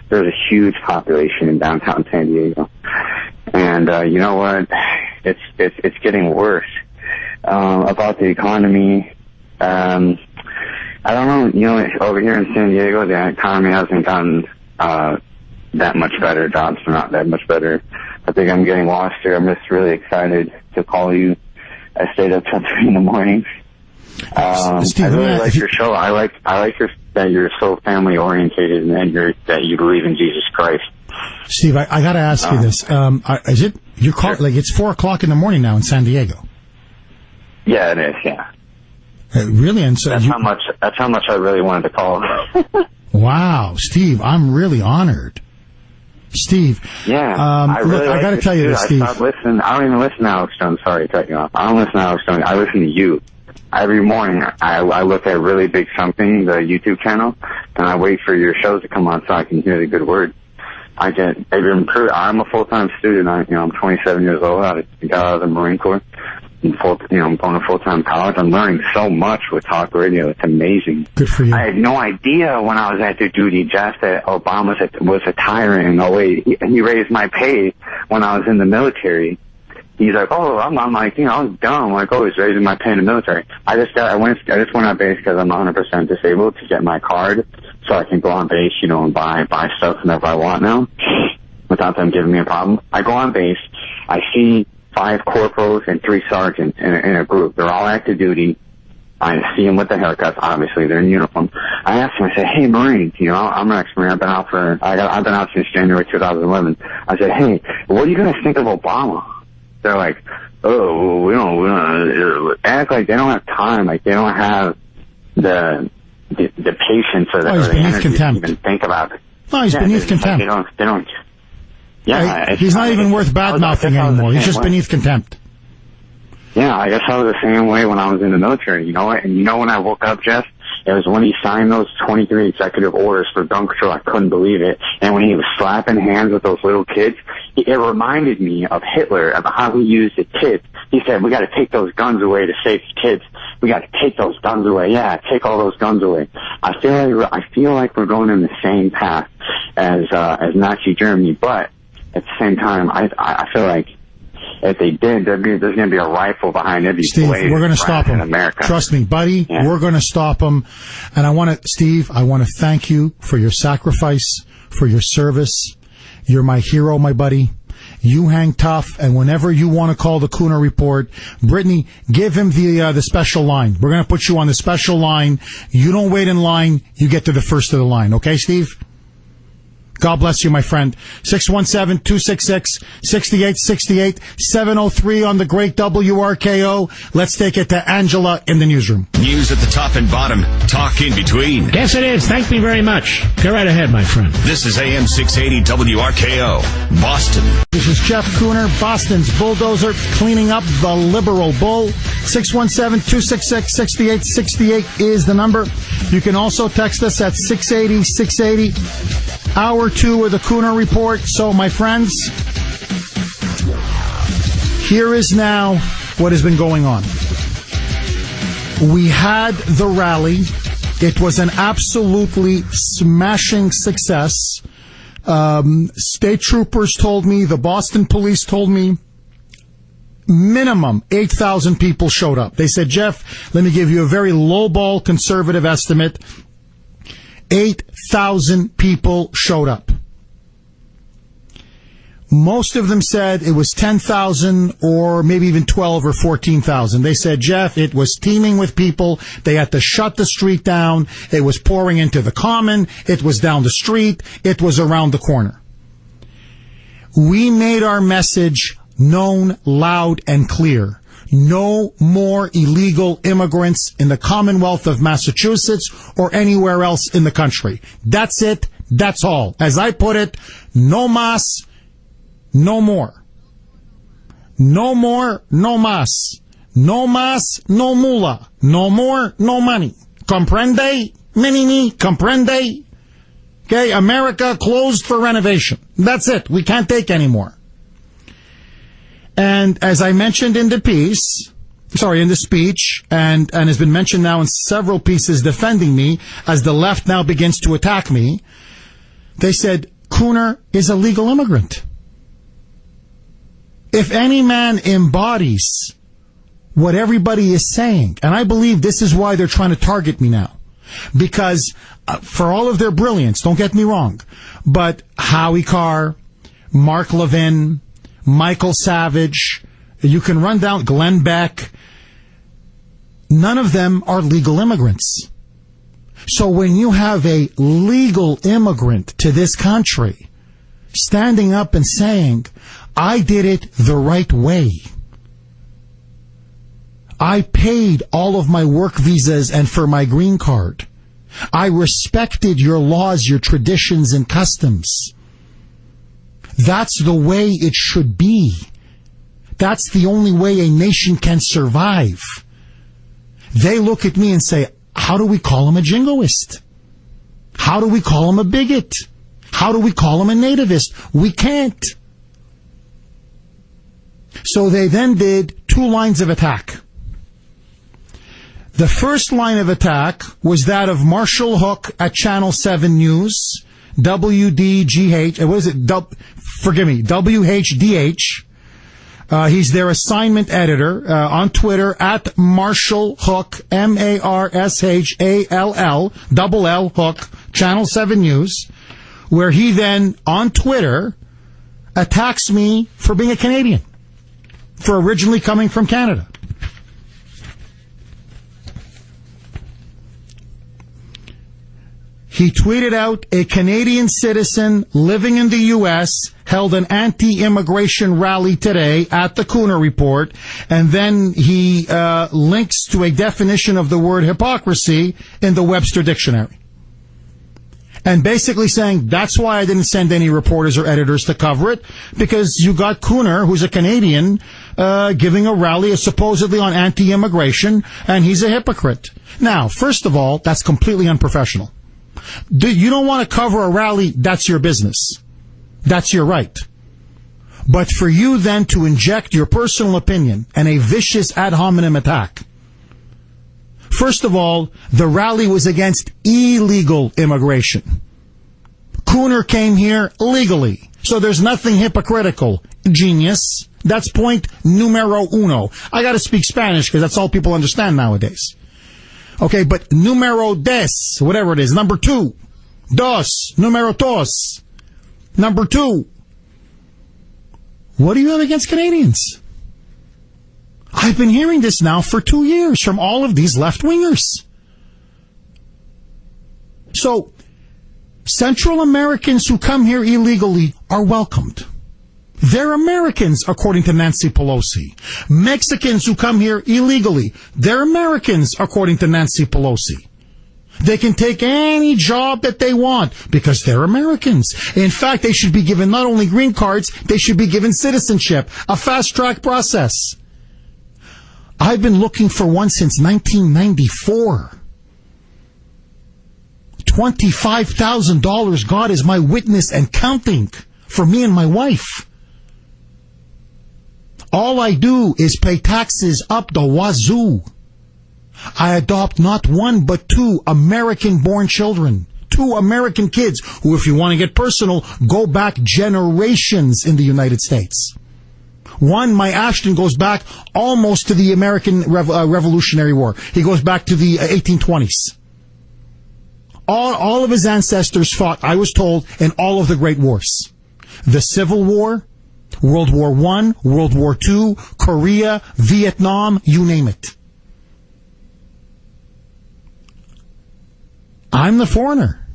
There's a huge population in downtown San Diego. And, you know what? It's getting worse. About the economy, I don't know, you know, over here in San Diego, the economy hasn't gotten, that much better. Jobs are not that much better. I think I'm getting lost here. I'm just really excited to call you. I stayed up till 3 in the morning. Steve, I really like your show. I like that you're so family orientated and that you believe in Jesus Christ. Steve, I got to ask you this. Is it you call like it's 4:00 in the morning now in San Diego? Yeah, it is. Yeah. Really? And so that's how much I really wanted to call. Wow, Steve, I'm really honored. Steve. Yeah. I got to tell you this, Steve. I don't even listen to Alex Jones. Sorry to cut you off. I don't listen to Alex Jones. I listen to you. Every morning, I look at Really Big Something, the YouTube channel, and I wait for your shows to come on so I can hear the good word. I'm a full-time student. I'm 27 years old. I got out of the Marine Corps. I'm going to full-time college. I'm learning so much with talk radio. It's amazing. Good for you. I had no idea when I was active duty, Jeff, that Obama was a tyrant in 08. He raised my pay when I was in the military. He's like, oh, I'm like, I was dumb. Like, oh, he's raising my pay in the military. I just went on base because I'm 100% disabled to get my card so I can go on base, and buy stuff whenever I want now without them giving me a problem. I go on base. I see 5 corporals and 3 sergeants in a group. They're all active duty. I see them with the haircuts. Obviously, they're in uniform. I asked them. I said, "Hey, Marines, I'm an ex-Marine. I've been out since January 2011." I said, "Hey, what are you guys think of Obama?" They're like, "Oh, we don't act like they don't have time. Like they don't have the patience or the energy to even think about it." No, he's beneath contempt. They don't. Yeah, he's not even worth bad-mouthing anymore. He's just beneath contempt. Yeah, I guess I was the same way when I was in the military. You know what? And when I woke up, Jeff, it was when he signed those 23 executive orders for gun control. I couldn't believe it. And when he was slapping hands with those little kids, it reminded me of Hitler, of how he used the kids. He said, "We got to take those guns away to save the kids. We got to take those guns away. Yeah, take all those guns away." I feel like we're going in the same path as Nazi Germany, but at the same time, I feel like if they did, there's going to be a rifle behind every Steve, we're going to stop them. America. Trust me, buddy. Yeah. We're going to stop them. And I want to thank you for your sacrifice, for your service. You're my hero, my buddy. You hang tough, and whenever you want to call the Kuhner Report, Brittany, give him the special line. We're going to put you on the special line. You don't wait in line. You get to the first of the line. Okay, Steve? God bless you, my friend. 617-266-6868, 703 on the great WRKO. Let's take it to Angela in the newsroom. News at the top and bottom. Talk in between. Yes, it is. Thank me very much. Go right ahead, my friend. This is AM 680 WRKO, Boston. This is Jeff Kuhner, Boston's bulldozer, cleaning up the liberal bull. 617-266-6868 is the number. You can also text us at 680-680. Hour 2 of the Kuhner Report. So, my friends, here is now what has been going on. We had the rally. It was an absolutely smashing success. State troopers told me, the Boston police told me, minimum 8,000 people showed up. They said, Jeff, let me give you a very lowball conservative estimate. 8,000 people showed up. Most of them said it was 10,000 or maybe even 12 or 14,000. They said, Jeff, it was teeming with people. They had to shut the street down. It was pouring into the common. It was down the street. It was around the corner. We made our message known loud and clear. No more illegal immigrants in the Commonwealth of Massachusetts or anywhere else in the country. That's it. That's all. As I put it, no mas, no more. No more, no mas. No mas, no mula. No more, no money. Comprende? Mini, comprende? Okay, America closed for renovation. That's it. We can't take any more. And as I mentioned in the speech, and has been mentioned now in several pieces defending me, as the left now begins to attack me, they said, Kuhner is a legal immigrant. If any man embodies what everybody is saying, and I believe this is why they're trying to target me now, because for all of their brilliance, don't get me wrong, but Howie Carr, Mark Levin, Michael Savage, you can run down Glenn Beck, none of them are legal immigrants. So when you have a legal immigrant to this country standing up and saying, I did it the right way. I paid all of my work visas and for my green card. I respected your laws, your traditions, and customs. That's the way it should be. That's the only way a nation can survive. They look at me and say, how do we call him a jingoist? How do we call him a bigot? How do we call him a nativist? We can't. So they then did 2 lines of attack. The first line of attack was that of Marshall Hook at Channel 7 News, WDGH, what is it? WHDH. He's their assignment editor on Twitter at Marshall Hook, MARSHALL, double L Hook, Channel 7 News, where he then, on Twitter, attacks me for being a Canadian, for originally coming from Canada. He tweeted out, a Canadian citizen living in the U.S. held an anti-immigration rally today at the Kuhner Report, and then he links to a definition of the word hypocrisy in the Webster Dictionary. And basically saying, that's why I didn't send any reporters or editors to cover it, because you got Kuhner, who's a Canadian, giving a rally supposedly on anti-immigration, and he's a hypocrite. Now, first of all, that's completely unprofessional. You don't want to cover a rally, that's your business. That's your right. But for you then to inject your personal opinion and a vicious ad hominem attack. First of all, the rally was against illegal immigration. Kuhner came here legally. So there's nothing hypocritical. Genius. That's point numero uno. I got to speak Spanish because that's all people understand nowadays. Okay, but numero des, whatever it is, number 2. Dos, numero dos. Number 2. What do you have against Canadians? I've been hearing this now for 2 years from all of these left-wingers. So, Central Americans who come here illegally are welcomed. They're Americans, according to Nancy Pelosi. Mexicans who come here illegally, they're Americans, according to Nancy Pelosi. They can take any job that they want because they're Americans. In fact, they should be given not only green cards, they should be given citizenship, a fast-track process. I've been looking for one since 1994. $25,000, God is my witness and counting, for me and my wife. All I do is pay taxes up the wazoo. I adopt not one but two American-born children. Two American kids who, if you want to get personal, go back generations in the United States. One, my Ashton, goes back almost to the American Revolutionary War. He goes back to the 1820s. All of his ancestors fought, I was told, in all of the great wars. The Civil War, World War I, World War II, Korea, Vietnam, you name it. I'm the foreigner.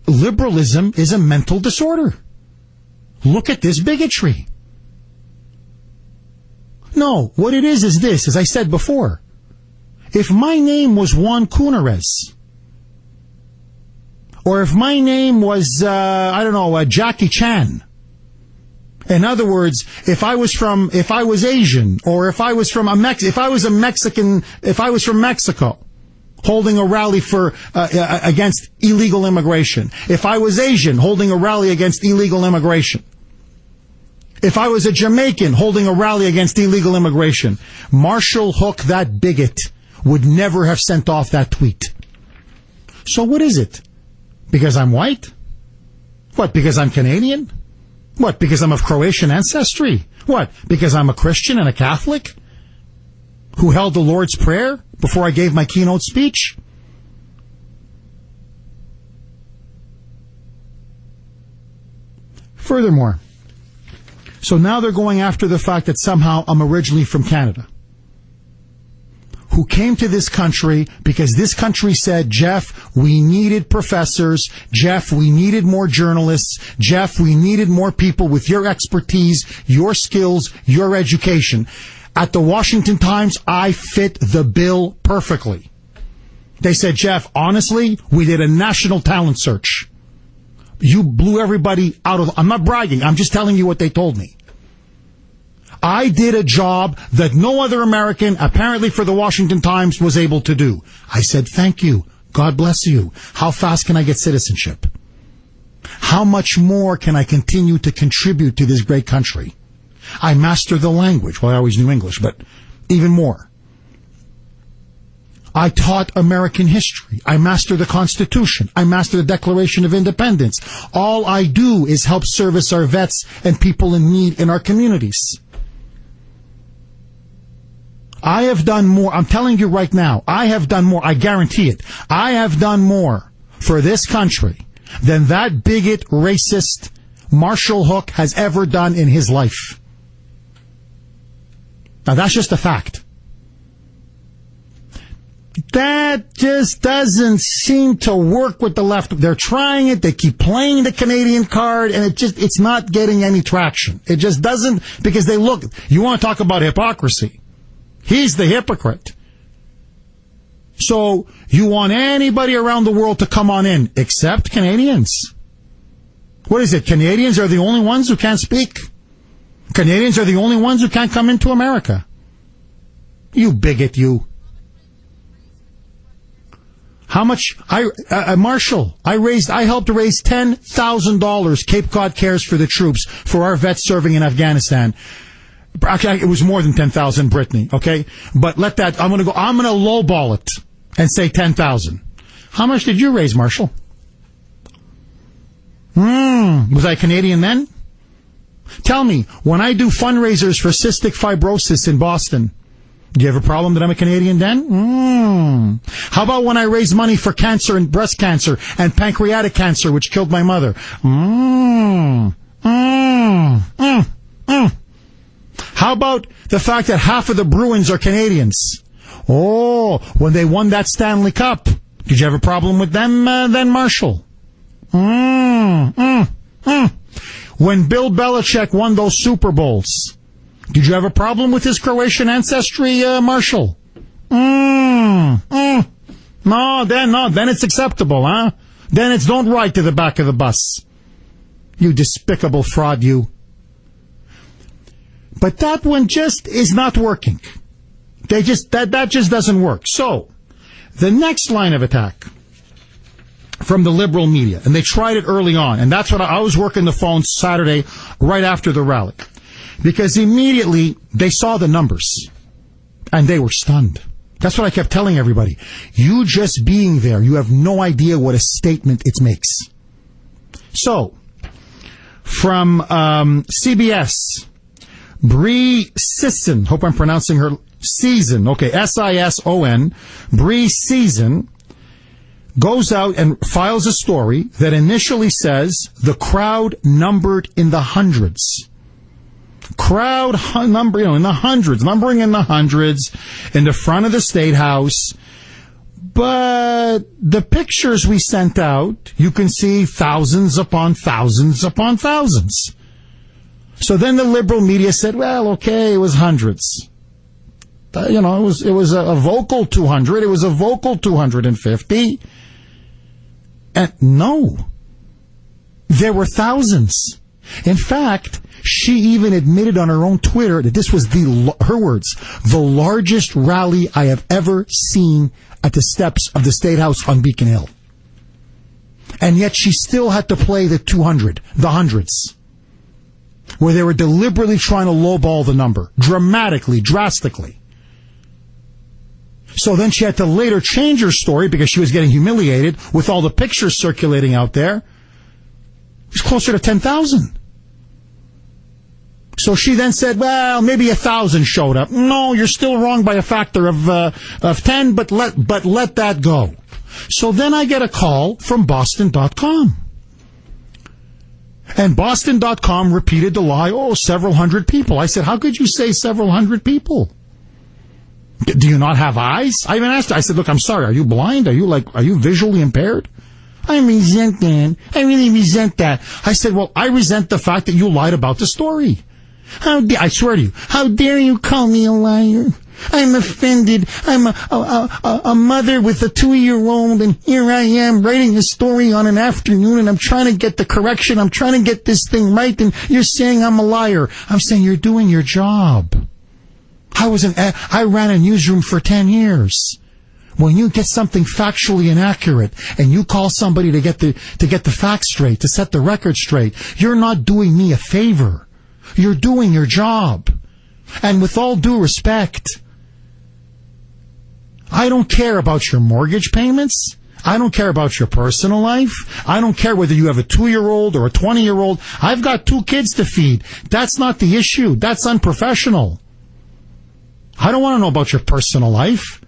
Liberalism is a mental disorder. Look at this bigotry. No, what it is this, as I said before. If my name was Juan Kuhner, or if my name was, Jackie Chan. In other words, if I was Asian, or if I was from Mexico, holding a rally against illegal immigration. If I was Asian, holding a rally against illegal immigration. If I was a Jamaican, holding a rally against illegal immigration. Marshall Hook, that bigot, would never have sent off that tweet. So what is it? Because I'm white? What, because I'm Canadian? What, because I'm of Croatian ancestry? What, because I'm a Christian and a Catholic who held the Lord's Prayer before I gave my keynote speech? Furthermore, so now they're going after the fact that somehow I'm originally from Canada, who came to this country because this country said, Jeff, we needed professors. Jeff, we needed more journalists. Jeff, we needed more people with your expertise, your skills, your education. At the Washington Times, I fit the bill perfectly. They said, Jeff, honestly, we did a national talent search. You blew everybody out of... I'm not bragging. I'm just telling you what they told me. I did a job that no other American, apparently for the Washington Times, was able to do. I said, thank you. God bless you. How fast can I get citizenship? How much more can I continue to contribute to this great country? I mastered the language. Well, I always knew English, but even more. I taught American history. I mastered the Constitution. I mastered the Declaration of Independence. All I do is help service our vets and people in need in our communities. I have done more. I'm telling you right now, I have done more. I guarantee it. I have done more for this country than that bigot, racist Marshall Hook has ever done in his life. Now, that's just a fact. That just doesn't seem to work with the left. They're trying it. They keep playing the Canadian card, and it's not getting any traction. It just doesn't, because they look, you want to talk about hypocrisy. He's the hypocrite. So you want anybody around the world to come on in, except Canadians. What is it? Canadians are the only ones who can't speak? Canadians are the only ones who can't come into America. You bigot, you. How much? Marshall, I helped raise $10,000 Cape Cod Cares for the troops for our vets serving in Afghanistan. Actually, it was more than 10,000, Brittany, okay? But I'm going to lowball it and say 10,000. How much did you raise, Marshall? Was I Canadian then? Tell me, when I do fundraisers for cystic fibrosis in Boston, do you have a problem that I'm a Canadian then? How about when I raise money for cancer and breast cancer and pancreatic cancer, which killed my mother? How about the fact that half of the Bruins are Canadians? Oh, when they won that Stanley Cup, did you have a problem with them then, Marshall? When Bill Belichick won those Super Bowls, did you have a problem with his Croatian ancestry, Marshall? No, then it's acceptable, huh? Then it's don't ride to the back of the bus. You despicable fraud, you. But that one just is not working. That just doesn't work. So, the next line of attack from the liberal media, and they tried it early on, and that's what I was working the phone Saturday right after the rally, because immediately they saw the numbers and they were stunned. That's what I kept telling everybody. You just being there, you have no idea what a statement it makes. So, from CBS, Bree Sisson, hope I'm pronouncing her Season, okay, S-I-S-O-N, Bree Season, goes out and files a story that initially says the crowd numbered in the hundreds. Number, in the hundreds, numbering in the hundreds, in the front of the State House. But the pictures we sent out, you can see thousands upon thousands upon thousands. So then the liberal media said, well, okay, it was hundreds. It was a vocal 200. It was a vocal 250. And no, there were thousands. In fact, she even admitted on her own Twitter that this was her words, the largest rally I have ever seen at the steps of the State House on Beacon Hill. And yet she still had to play the 200, the hundreds, where they were deliberately trying to lowball the number, drastically. So then she had to later change her story because she was getting humiliated with all the pictures circulating out there. It was closer to 10,000. So she then said, well, maybe 1,000 showed up. No, you're still wrong by a factor of 10, but let that go. So then I get a call from Boston.com. And Boston.com repeated the lie, several hundred people. I said, how could you say several hundred people? Do you not have eyes? I even asked her. I said, look, I'm sorry. Are you blind? Are you visually impaired? I resent that. I really resent that. I said, well, I resent the fact that you lied about the story. I swear to you, how dare you call me a liar? I'm offended. I'm a mother with a 2-year-old, and here I am writing a story on an afternoon, and I'm trying to get the correction. I'm trying to get this thing right, and you're saying I'm a liar. I'm saying you're doing your job. I ran a newsroom for 10 years. When you get something factually inaccurate and you call somebody to get the facts straight, to set the record straight, you're not doing me a favor. You're doing your job. And with all due respect, I don't care about your mortgage payments. I don't care about your personal life. I don't care whether you have a 2-year-old or a 20-year-old. I've got 2 kids to feed. That's not the issue. That's unprofessional. I don't want to know about your personal life.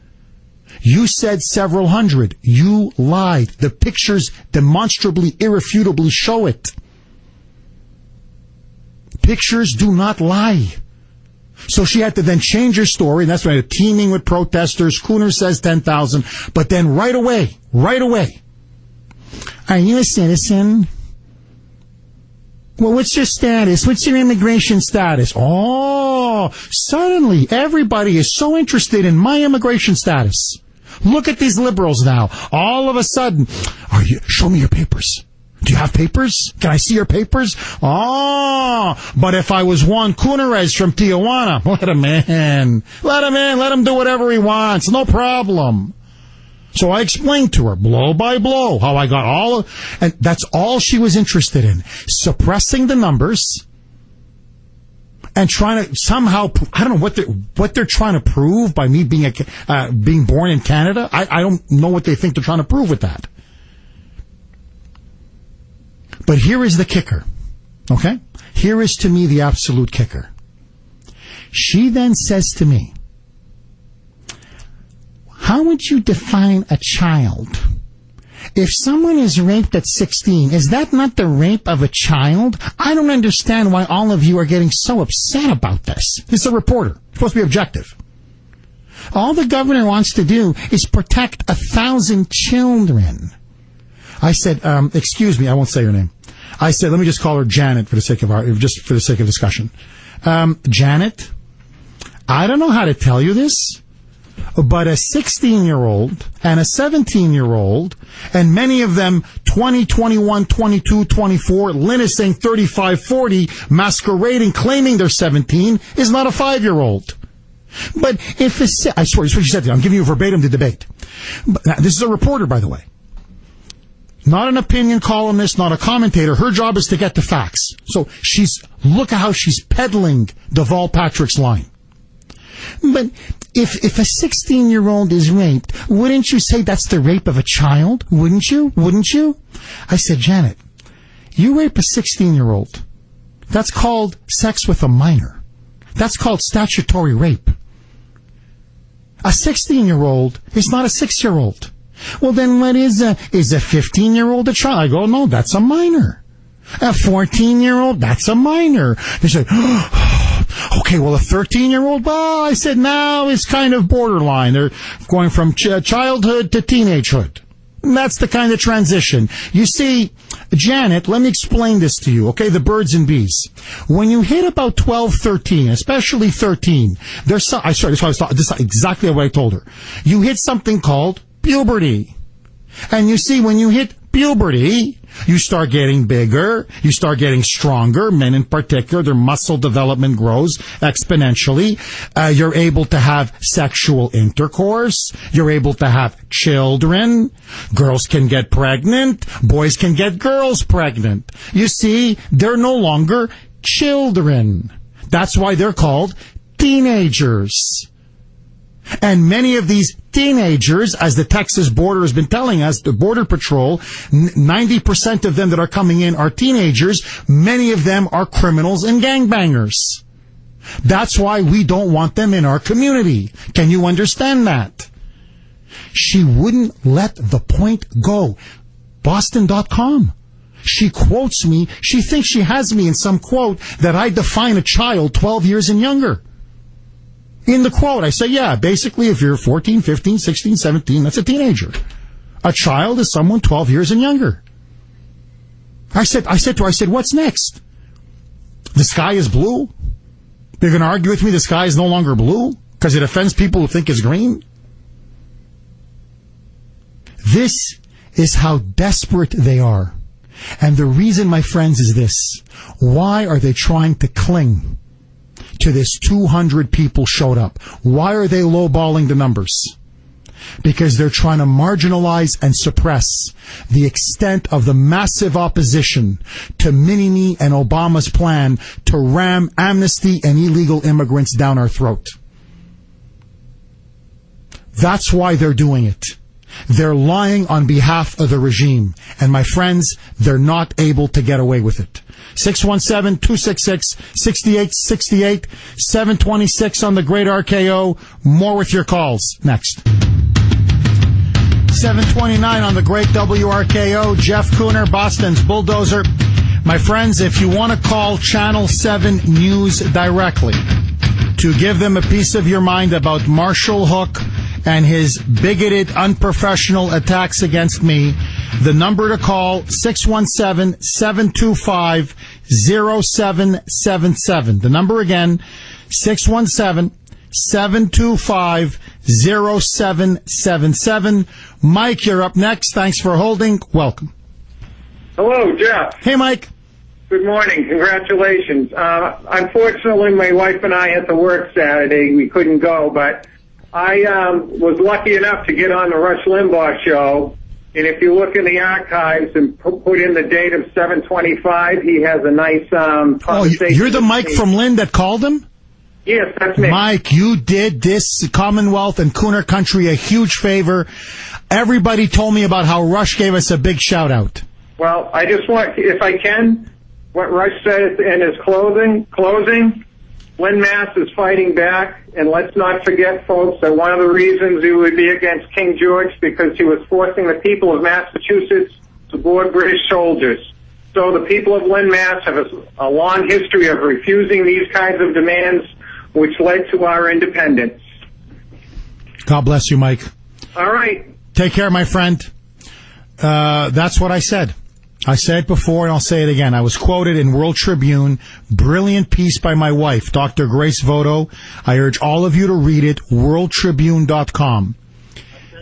You said several hundred. You lied. The pictures demonstrably, irrefutably show it. Pictures do not lie. So she had to then change her story, and that's why they're teeming with protesters. Kuhner says 10,000. But then right away, are you a citizen? Well, what's your status? What's your immigration status? Oh, suddenly everybody is so interested in my immigration status. Look at these liberals now. All of a sudden, show me your papers. Do you have papers? Can I see your papers? Oh, but if I was Juan Kuhner from Tijuana, let him in. Let him do whatever he wants. No problem. So I explained to her, blow by blow, how I got and that's all she was interested in. Suppressing the numbers and trying to somehow, I don't know what they're trying to prove by me being born in Canada. I don't know what they think they're trying to prove with that. But here is the kicker, okay? Here is to me the absolute kicker. She then says to me, how would you define a child? If someone is raped at 16, is that not the rape of a child? I don't understand why all of you are getting so upset about this. This is a reporter. It's supposed to be objective. All the governor wants to do is protect 1,000 children. I said, excuse me, I won't say her name. I said, let me just call her Janet for the sake of discussion. Janet, I don't know how to tell you this, but a 16-year-old and a 17-year-old, and many of them 20, 21, 22, 24, Lynn is saying 35, 40, masquerading, claiming they're 17, is not a 5-year-old. But if I swear, this is what she said to me. I'm giving you verbatim the debate. But, now, this is a reporter, by the way. Not an opinion columnist, not a commentator. Her job is to get the facts. So look at how she's peddling Deval Patrick's line. But if a 16-year-old is raped, wouldn't you say that's the rape of a child? Wouldn't you? Wouldn't you? I said, Janet, you rape a 16-year-old. That's called sex with a minor. That's called statutory rape. A 16-year-old is not a 6-year-old. Well, then what is a 15-year-old a child? I go, no, that's a minor. A 14-year-old, that's a minor. They say, okay, well, a 13-year-old, well, I said, now it's kind of borderline. They're going from childhood to teenagehood. And that's the kind of transition. You see, Janet, let me explain this to you, okay? The birds and bees. When you hit about 12, 13, especially 13, this is exactly what I told her. You hit something called puberty. And you see, when you hit puberty, you start getting bigger, you start getting stronger, men in particular, their muscle development grows exponentially. You're able to have sexual intercourse, you're able to have children, girls can get pregnant, boys can get girls pregnant. You see, they're no longer children. That's why they're called teenagers. And many of these teenagers, as the Texas border has been telling us, the Border Patrol, 90% of them that are coming in are teenagers. Many of them are criminals and gangbangers. That's why we don't want them in our community. Can you understand that? She wouldn't let the point go. Boston.com. She quotes me. She thinks she has me in some quote that I define a child 12 years and younger. In the quote, I say, yeah, basically, if you're 14, 15, 16, 17, that's a teenager. A child is someone 12 years and younger. I said to her, what's next? The sky is blue? You're going to argue with me the sky is no longer blue because it offends people who think it's green? This is how desperate they are. And the reason, my friends, is this. Why are they trying to cling to this 200 people showed up? Why are they lowballing the numbers? Because they're trying to marginalize and suppress the extent of the massive opposition to Mini-Me and Obama's plan to ram amnesty and illegal immigrants down our throat. That's why they're doing it. They're lying on behalf of the regime. And my friends, they're not able to get away with it. 617-266-6868, 726 on the Great RKO. More with your calls next. 729 on the Great WRKO. Jeff Kuhner, Boston's Bulldozer. My friends, if you want to call Channel 7 News directly to give them a piece of your mind about Marshall Hook and his bigoted, unprofessional attacks against me, the number to call, 617-725-0777. The number again, 617-725-0777. Mike, you're up next. Thanks for holding. Welcome. Hello, Jeff. Hey, Mike. Good morning. Congratulations. Unfortunately, my wife and I had to work Saturday. We couldn't go, but I was lucky enough to get on the Rush Limbaugh show, and if you look in the archives and put in the date of 7/25, he has a nice conversation. You're the Mike from Lynn that called him? Yes, that's me. Mike, you did this Commonwealth and Kuhner country a huge favor. Everybody told me about how Rush gave us a big shout-out. Well, I just want, if I can, what Rush said in his closing, Lynn Mass is fighting back, and let's not forget, folks, that one of the reasons he would be against King George because he was forcing the people of Massachusetts to board British soldiers. So the people of Lynn, Mass have a long history of refusing these kinds of demands, which led to our independence. God bless you, Mike. All right. Take care, my friend. That's what I said. I said it before, and I'll say it again. I was quoted in World Tribune, brilliant piece by my wife, Dr. Grace Voto. I urge all of you to read it, worldtribune.com.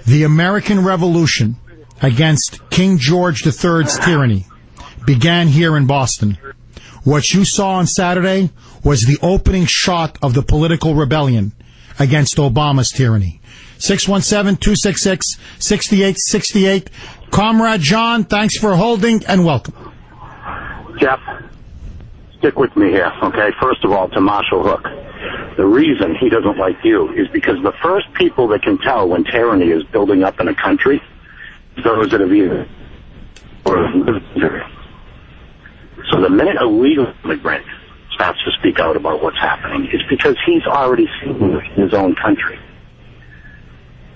The American Revolution against King George III's tyranny began here in Boston. What you saw on Saturday was the opening shot of the political rebellion. against Obama's tyranny. 617-266-6868. Comrade John, thanks for holding and welcome. Jeff, stick with me here, okay? First of all, to Marshall Hook. The reason he doesn't like you is because the first people that can tell when tyranny is building up in a country is those that have either or have lived there. So the minute a legal immigrant starts to speak out about what's happening, it's because he's already seen it in his own country.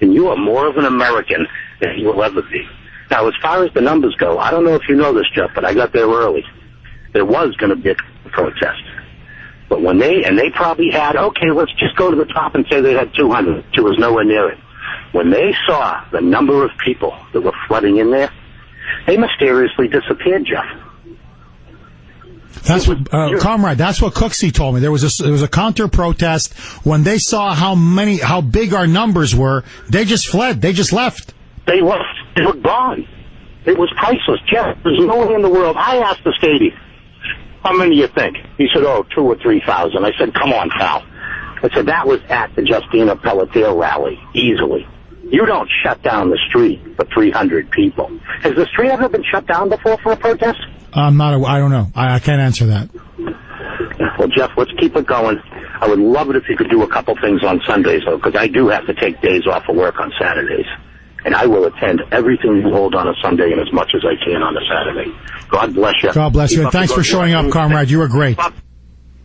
And you are more of an American than you will ever be. Now, as far as the numbers go, I don't know if you know this, Jeff, but I got there early. There was going to be a protest. But when they probably had, okay, let's just go to the top and say they had 200. It was nowhere near it. When they saw the number of people that were flooding in there, they mysteriously disappeared, Jeff. That's what, comrade, that's what Cooksey told me. There was a counter protest. When they saw how big our numbers were, they just fled. They just left. They left. They were gone. It was priceless. Jeff, there's no one in the world. I asked the Stady, how many do you think? He said, 2,000 or 3,000. I said, come on, pal. I said, that was at the Justina Pelletier rally, easily. You don't shut down the street for 300 people. Has the street ever been shut down before for a protest? I don't know. I can't answer that. Well, Jeff, let's keep it going. I would love it if you could do a couple things on Sundays, though, because I do have to take days off of work on Saturdays. And I will attend everything you hold on a Sunday and as much as I can on a Saturday. God bless you. God bless you. And thanks for showing up, comrade. You were great.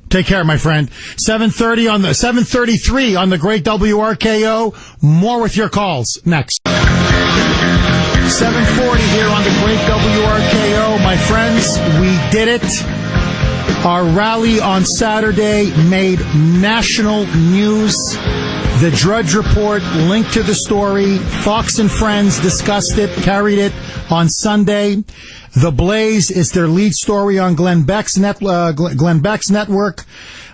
Take care, my friend. 7:33 on the great WRKO. More with your calls next. 7:40 here on the great WRKO. My friends, we did it. Our rally on Saturday made national news. The Drudge Report linked to the story. Fox and Friends discussed it, carried it on Sunday. The Blaze is their lead story on Glenn Beck's network.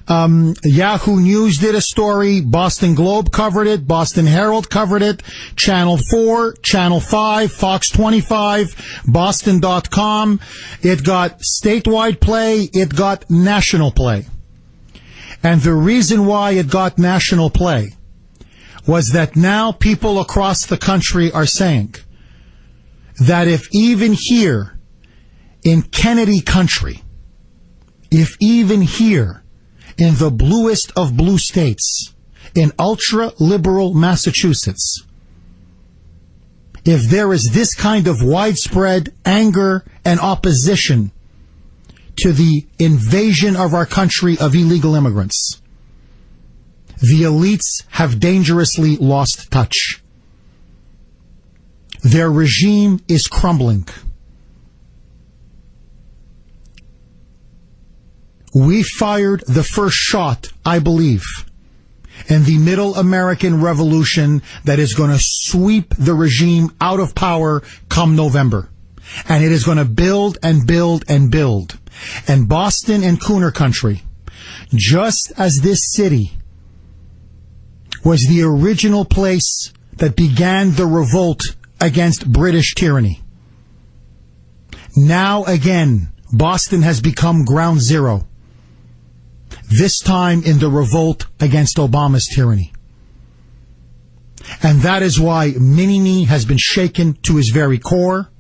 Yahoo News did a story. Boston Globe covered it. Boston Herald covered it. Channel 4, Channel 5, Fox 25, Boston.com. It got statewide play. It got national play. And the reason why it got national play was that now people across the country are saying that if even here in Kennedy country, if even here in the bluest of blue states, in ultra-liberal Massachusetts, if there is this kind of widespread anger and opposition to the invasion of our country of illegal immigrants, the elites have dangerously lost touch. Their regime is crumbling. We fired the first shot, I believe, in the Middle American Revolution that is going to sweep the regime out of power come November. And it is going to build and build and build. And Boston and Kuhner country, just as this city was the original place that began the revolt against British tyranny. Now again, Boston has become ground zero. This time in the revolt against Obama's tyranny. And that is why Mini-Me has been shaken to his very core.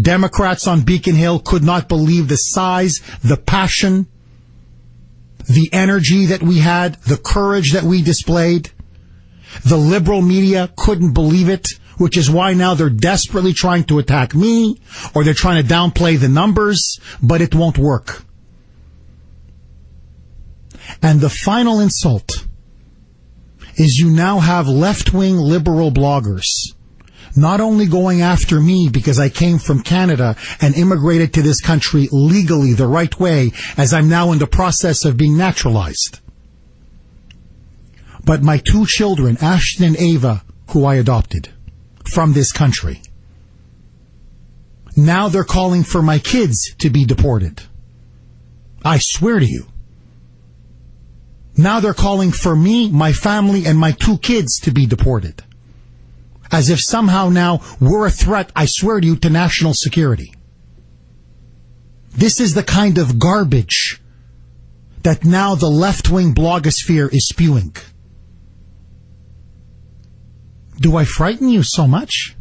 Democrats on Beacon Hill could not believe the size, the passion, the energy that we had, the courage that we displayed. The liberal media couldn't believe it, which is why now they're desperately trying to attack me, or they're trying to downplay the numbers, but it won't work. And the final insult is you now have left-wing liberal bloggers not only going after me because I came from Canada and immigrated to this country legally the right way, as I'm now in the process of being naturalized, but my two children, Ashton and Ava, who I adopted from this country. Now they're calling for my kids to be deported. I swear to you. Now they're calling for me, my family, and my two kids to be deported. As if somehow now we're a threat, I swear to you, to national security. This is the kind of garbage that now the left-wing blogosphere is spewing. Do I frighten you so much?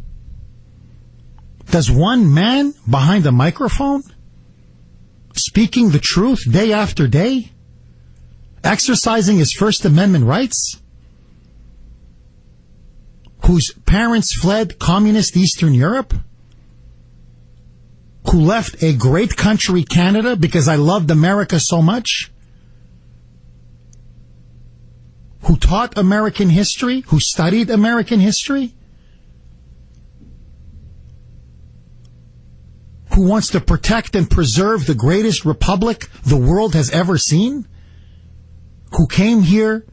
Does one man behind a microphone, speaking the truth day after day, exercising his First Amendment rights, whose parents fled communist Eastern Europe, who left a great country, Canada, because I loved America so much, who taught American history, who studied American history, who wants to protect and preserve the greatest republic the world has ever seen, who came here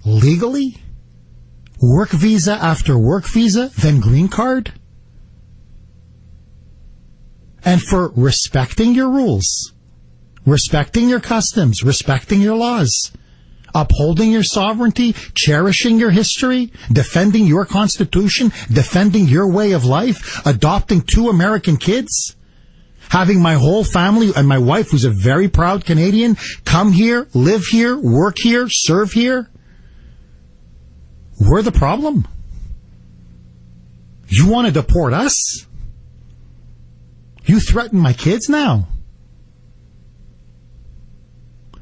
legally, work visa after work visa, then green card, and for respecting your rules, respecting your customs, respecting your laws, upholding your sovereignty, cherishing your history, defending your constitution, defending your way of life, adopting 2 American kids, having my whole family and my wife, who's a very proud Canadian, come here, live here, work here, serve here. We're the problem. You want to deport us? You threaten my kids now?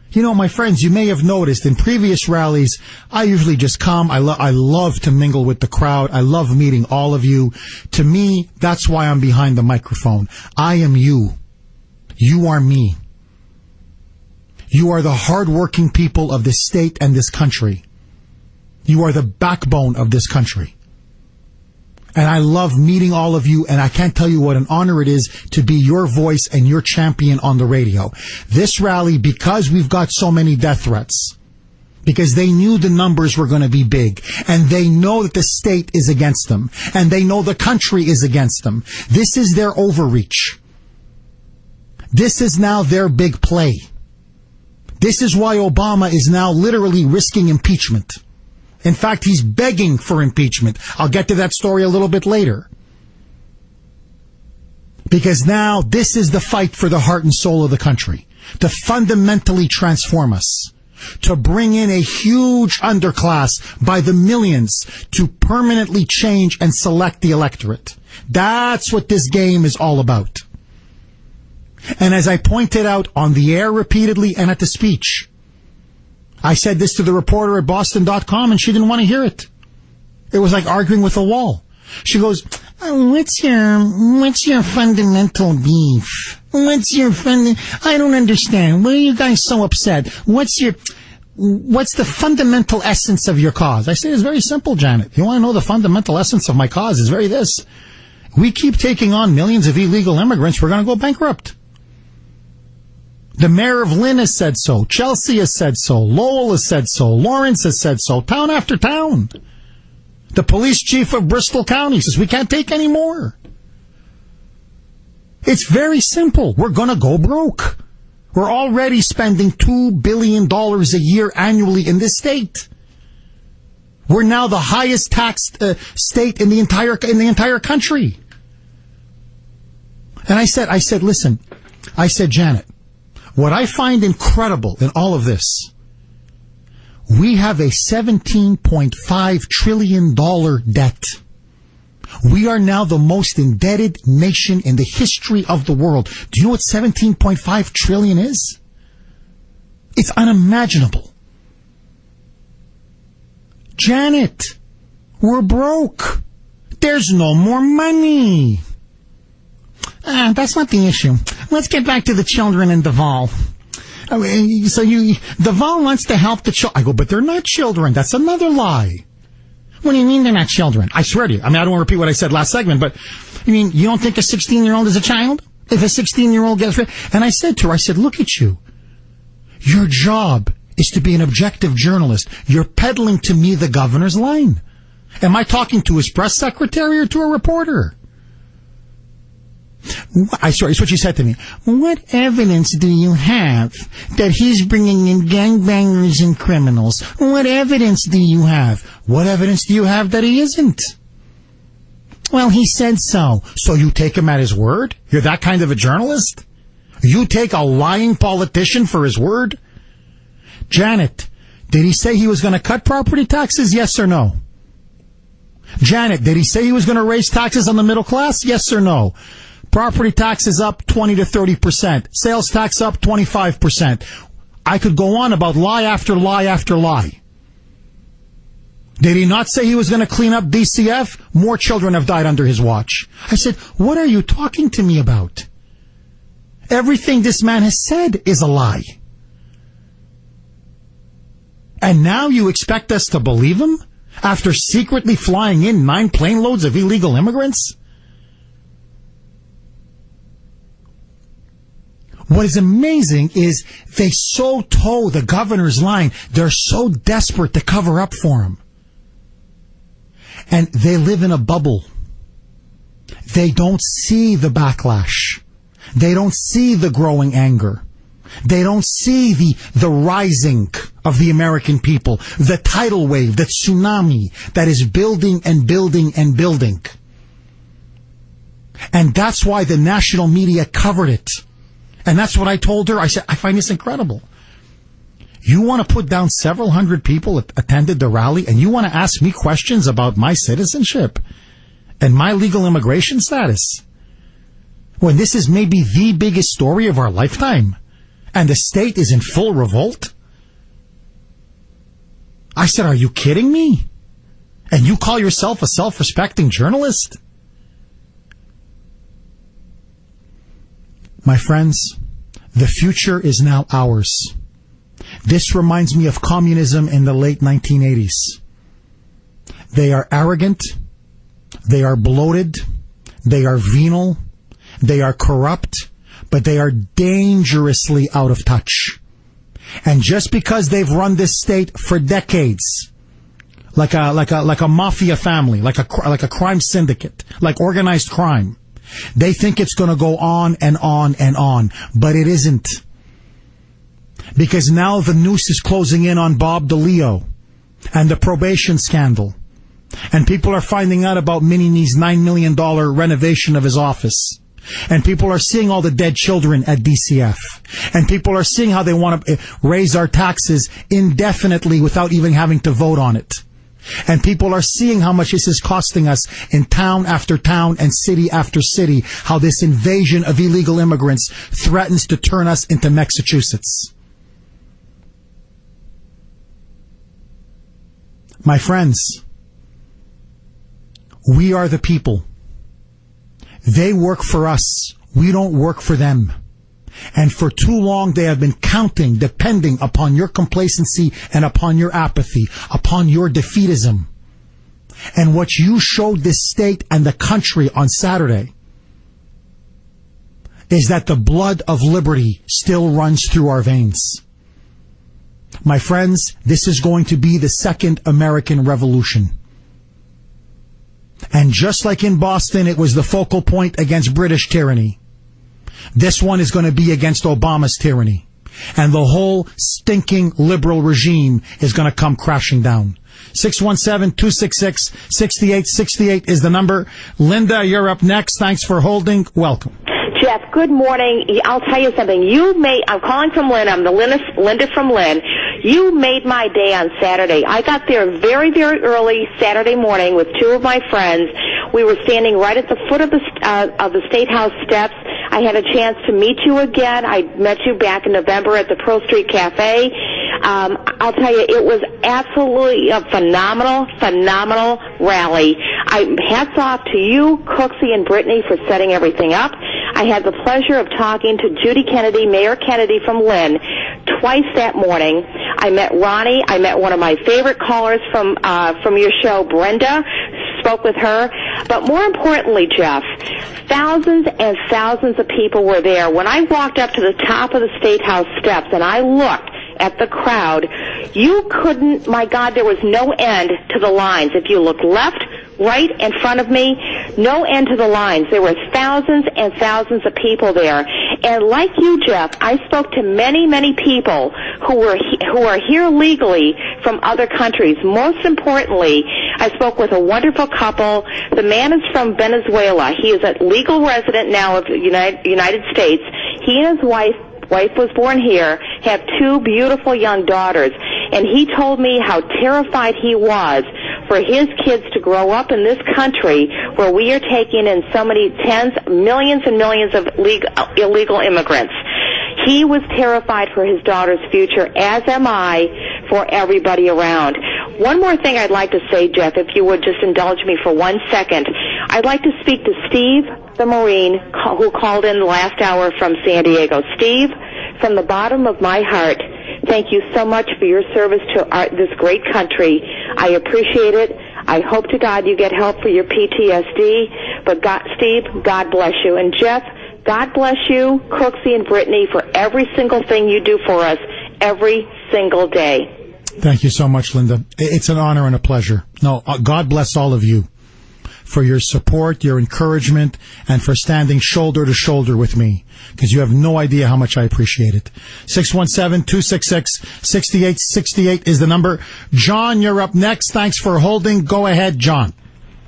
You know, my friends, you may have noticed in previous rallies, I usually just come. I love to mingle with the crowd. I love meeting all of you. To me, that's why I'm behind the microphone. I am you. You are me. You are the hardworking people of this state and this country. You are the backbone of this country. And I love meeting all of you, and I can't tell you what an honor it is to be your voice and your champion on the radio. This rally, because we've got so many death threats, because they knew the numbers were going to be big, and they know that the state is against them, and they know the country is against them. This is their overreach. This is now their big play. This is why Obama is now literally risking impeachment. In fact, he's begging for impeachment. I'll get to that story a little bit later. Because now this is the fight for the heart and soul of the country. To fundamentally transform us. To bring in a huge underclass by the millions to permanently change and select the electorate. That's what this game is all about. And as I pointed out on the air repeatedly and at the speech, I said this to the reporter at Boston.com, and she didn't want to hear it. It was like arguing with a wall. She goes, what's your fundamental beef? I don't understand. Why are you guys so upset? What's the fundamental essence of your cause? I say, it's very simple, Janet. You want to know the fundamental essence of my cause? It's very this. We keep taking on millions of illegal immigrants, we're going to go bankrupt. The mayor of Lynn has said so. Chelsea has said so. Lowell has said so. Lawrence has said so. Town after town. The police chief of Bristol County says we can't take any more. It's very simple. We're going to go broke. We're already spending $2 billion a year annually in this state. We're now the highest taxed state in the entire country. And I said, listen, Janet, what I find incredible in all of this, we have a $17.5 trillion debt. We are now the most indebted nation in the history of the world. Do you know what 17.5 trillion is? It's unimaginable. Janet, we're broke. There's no more money. That's not the issue. Let's get back to the children in Duval. Duval wants to help the children. I go, but they're not children. That's another lie. What do you mean they're not children? I swear to you. I mean, I don't want to repeat what I said last segment, but you mean you don't think a 16-year-old is a child? If a 16-year-old gets... And I said to her, look at you. Your job is to be an objective journalist. You're peddling to me the governor's line. Am I talking to his press secretary or to a reporter? I swear, it's what she said to me. What evidence do you have that he's bringing in gangbangers and criminals? What evidence do you have? What evidence do you have that he isn't? Well, he said so. So you take him at his word? You're that kind of a journalist? You take a lying politician for his word? Janet, did he say he was going to cut property taxes? Yes or no? Janet, did he say he was going to raise taxes on the middle class? Yes or no? Property taxes up 20 to 30%. Sales tax up 25%. I could go on about lie after lie after lie. Did he not say he was going to clean up DCF? More children have died under his watch. I said, what are you talking to me about? Everything this man has said is a lie. And now you expect us to believe him? After secretly flying in 9 plane loads of illegal immigrants? What is amazing is they so toe the governor's line. They're so desperate to cover up for him. And they live in a bubble. They don't see the backlash. They don't see the growing anger. They don't see the rising of the American people, the tidal wave, the tsunami that is building and building and building. And that's why the national media covered it. And that's what I told her. I said, I find this incredible. You want to put down several hundred people that attended the rally, and you want to ask me questions about my citizenship and my legal immigration status, when this is maybe the biggest story of our lifetime, and the state is in full revolt? I said, are you kidding me? And you call yourself a self-respecting journalist? My friends, the future is now ours. This reminds me of communism in the late 1980s. They are arrogant, they are bloated, they are venal, they are corrupt, but they are dangerously out of touch. And just because they've run this state for decades, like a mafia family, like a crime syndicate, like organized crime, they think it's going to go on and on and on, but it isn't. Because now the noose is closing in on Bob DeLeo and the probation scandal. And people are finding out about Mini-Me's $9 million renovation of his office. And people are seeing all the dead children at DCF. And people are seeing how they want to raise our taxes indefinitely without even having to vote on it. And people are seeing how much this is costing us in town after town and city after city, how this invasion of illegal immigrants threatens to turn us into Massachusetts. My friends, we are the people. They work for us. We don't work for them. And for too long they have been counting, depending upon your complacency and upon your apathy, upon your defeatism. And what you showed this state and the country on Saturday is that the blood of liberty still runs through our veins. My friends, this is going to be the second American Revolution. And just like in Boston, it was the focal point against British tyranny. This one is going to be against Obama's tyranny. And the whole stinking liberal regime is going to come crashing down. 617-266-6868 is the number. Linda, you're up next. Thanks for holding. Welcome. Jeff, good morning. I'll tell you something. I'm calling from Lynn. I'm the Linda from Lynn. You made my day on Saturday. I got there very, very early Saturday morning with two of my friends. We were standing right at the foot of the State House steps. I had a chance to meet you again. I met you back in November at the Pearl Street Cafe. I'll tell you, it was absolutely a phenomenal rally. Hats off to you, Cooksey, and Brittany for setting everything up. I had the pleasure of talking to Judy Kennedy, Mayor Kennedy from Lynn, twice that morning. I met Ronnie. I met one of my favorite callers from your show, Brenda. Spoke with her. But more importantly, Jeff, thousands and thousands of people were there. When I walked up to the top of the State House steps and I looked at the crowd, you couldn't, my God, there was no end to the lines. If you look left, right in front of me, no end to the lines. There were thousands and thousands of people there. And like you, Jeff, I spoke to many, many people who are here legally from other countries. Most importantly, I spoke with a wonderful couple. The man is from Venezuela. He is a legal resident now of the United States. He and his wife was born here, have two beautiful young daughters, and he told me how terrified he was for his kids to grow up in this country where we are taking in so many millions and millions of illegal immigrants. He was terrified for his daughter's future, as am I, for everybody around. One more thing I'd like to say, Jeff, if you would just indulge me for 1 second. I'd like to speak to Steve, the Marine, who called in the last hour from San Diego. Steve, from the bottom of my heart, thank you so much for your service to this great country. I appreciate it. I hope to God you get help for your PTSD. But Steve, God bless you. And Jeff, God bless you, Crooksy and Brittany, for every single thing you do for us every single day. Thank you so much, Linda. It's an honor and a pleasure. No, God bless all of you for your support, your encouragement, and for standing shoulder to shoulder with me, because you have no idea how much I appreciate it. 617-266-6868 is the number. John, you're up next. Thanks for holding. Go ahead, John.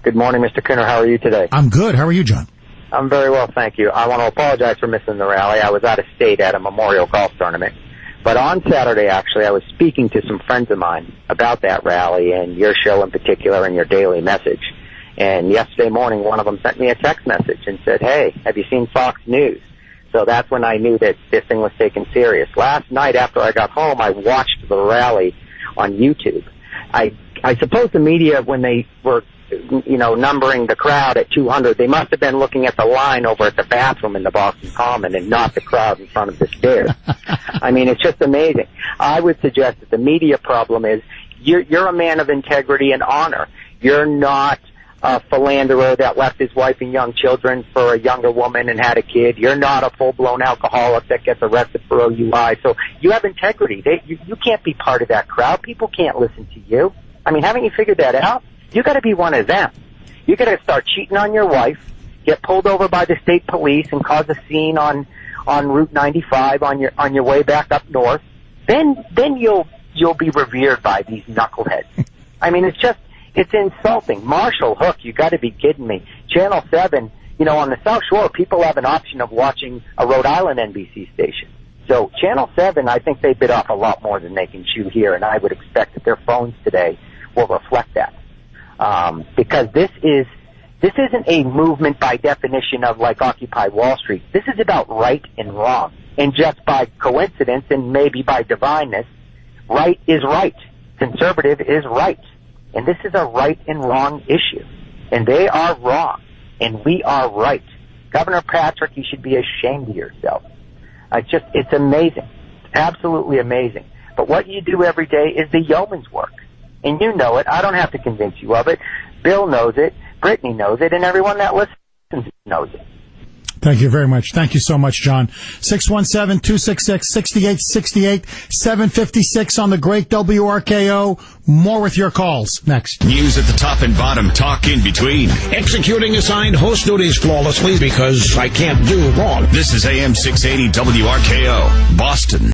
Good morning, Mr. Kuhner. How are you today? I'm good. How are you, John? I'm very well, thank you. I want to apologize for missing the rally. I was out of state at a memorial golf tournament. But on Saturday, actually, I was speaking to some friends of mine about that rally and your show in particular and your daily message. And yesterday morning, one of them sent me a text message and said, hey, have you seen Fox News? So that's when I knew that this thing was taken serious. Last night after I got home, I watched the rally on YouTube. I suppose the media, when they were numbering the crowd at 200, they must have been looking at the line over at the bathroom in the Boston Common and not the crowd in front of the stairs. I mean, it's just amazing. I would suggest that the media problem is you're a man of integrity and honor. You're not a philanderer that left his wife and young children for a younger woman and had a kid. You're not a full-blown alcoholic that gets arrested for OUI. So you have integrity. You can't be part of that crowd. People can't listen to you. I mean, haven't you figured that out? You got to be one of them. You got to start cheating on your wife, get pulled over by the state police, and cause a scene on Route 95 on your way back up north. Then you'll be revered by these knuckleheads. I mean, it's insulting. Marshall Hook, you got to be kidding me. Channel 7, on the South Shore, people have an option of watching a Rhode Island NBC station. So Channel 7, I think they bit off a lot more than they can chew here, and I would expect that their phones today will reflect that. Because this isn't a movement by definition of like Occupy Wall Street. This is about right and wrong. And just by coincidence and maybe by divineness, right is right. Conservative is right. And this is a right and wrong issue. And they are wrong. And we are right. Governor Patrick, you should be ashamed of yourself. It's amazing. It's absolutely amazing. But what you do every day is the yeoman's work. And you know it. I don't have to convince you of it. Bill knows it. Brittany knows it. And everyone that listens knows it. Thank you very much. Thank you so much, John. 617-266-6868, 756 on the great WRKO. More with your calls next. News at the top and bottom, talk in between. Executing assigned host duties flawlessly because I can't do wrong. This is AM 680 WRKO, Boston.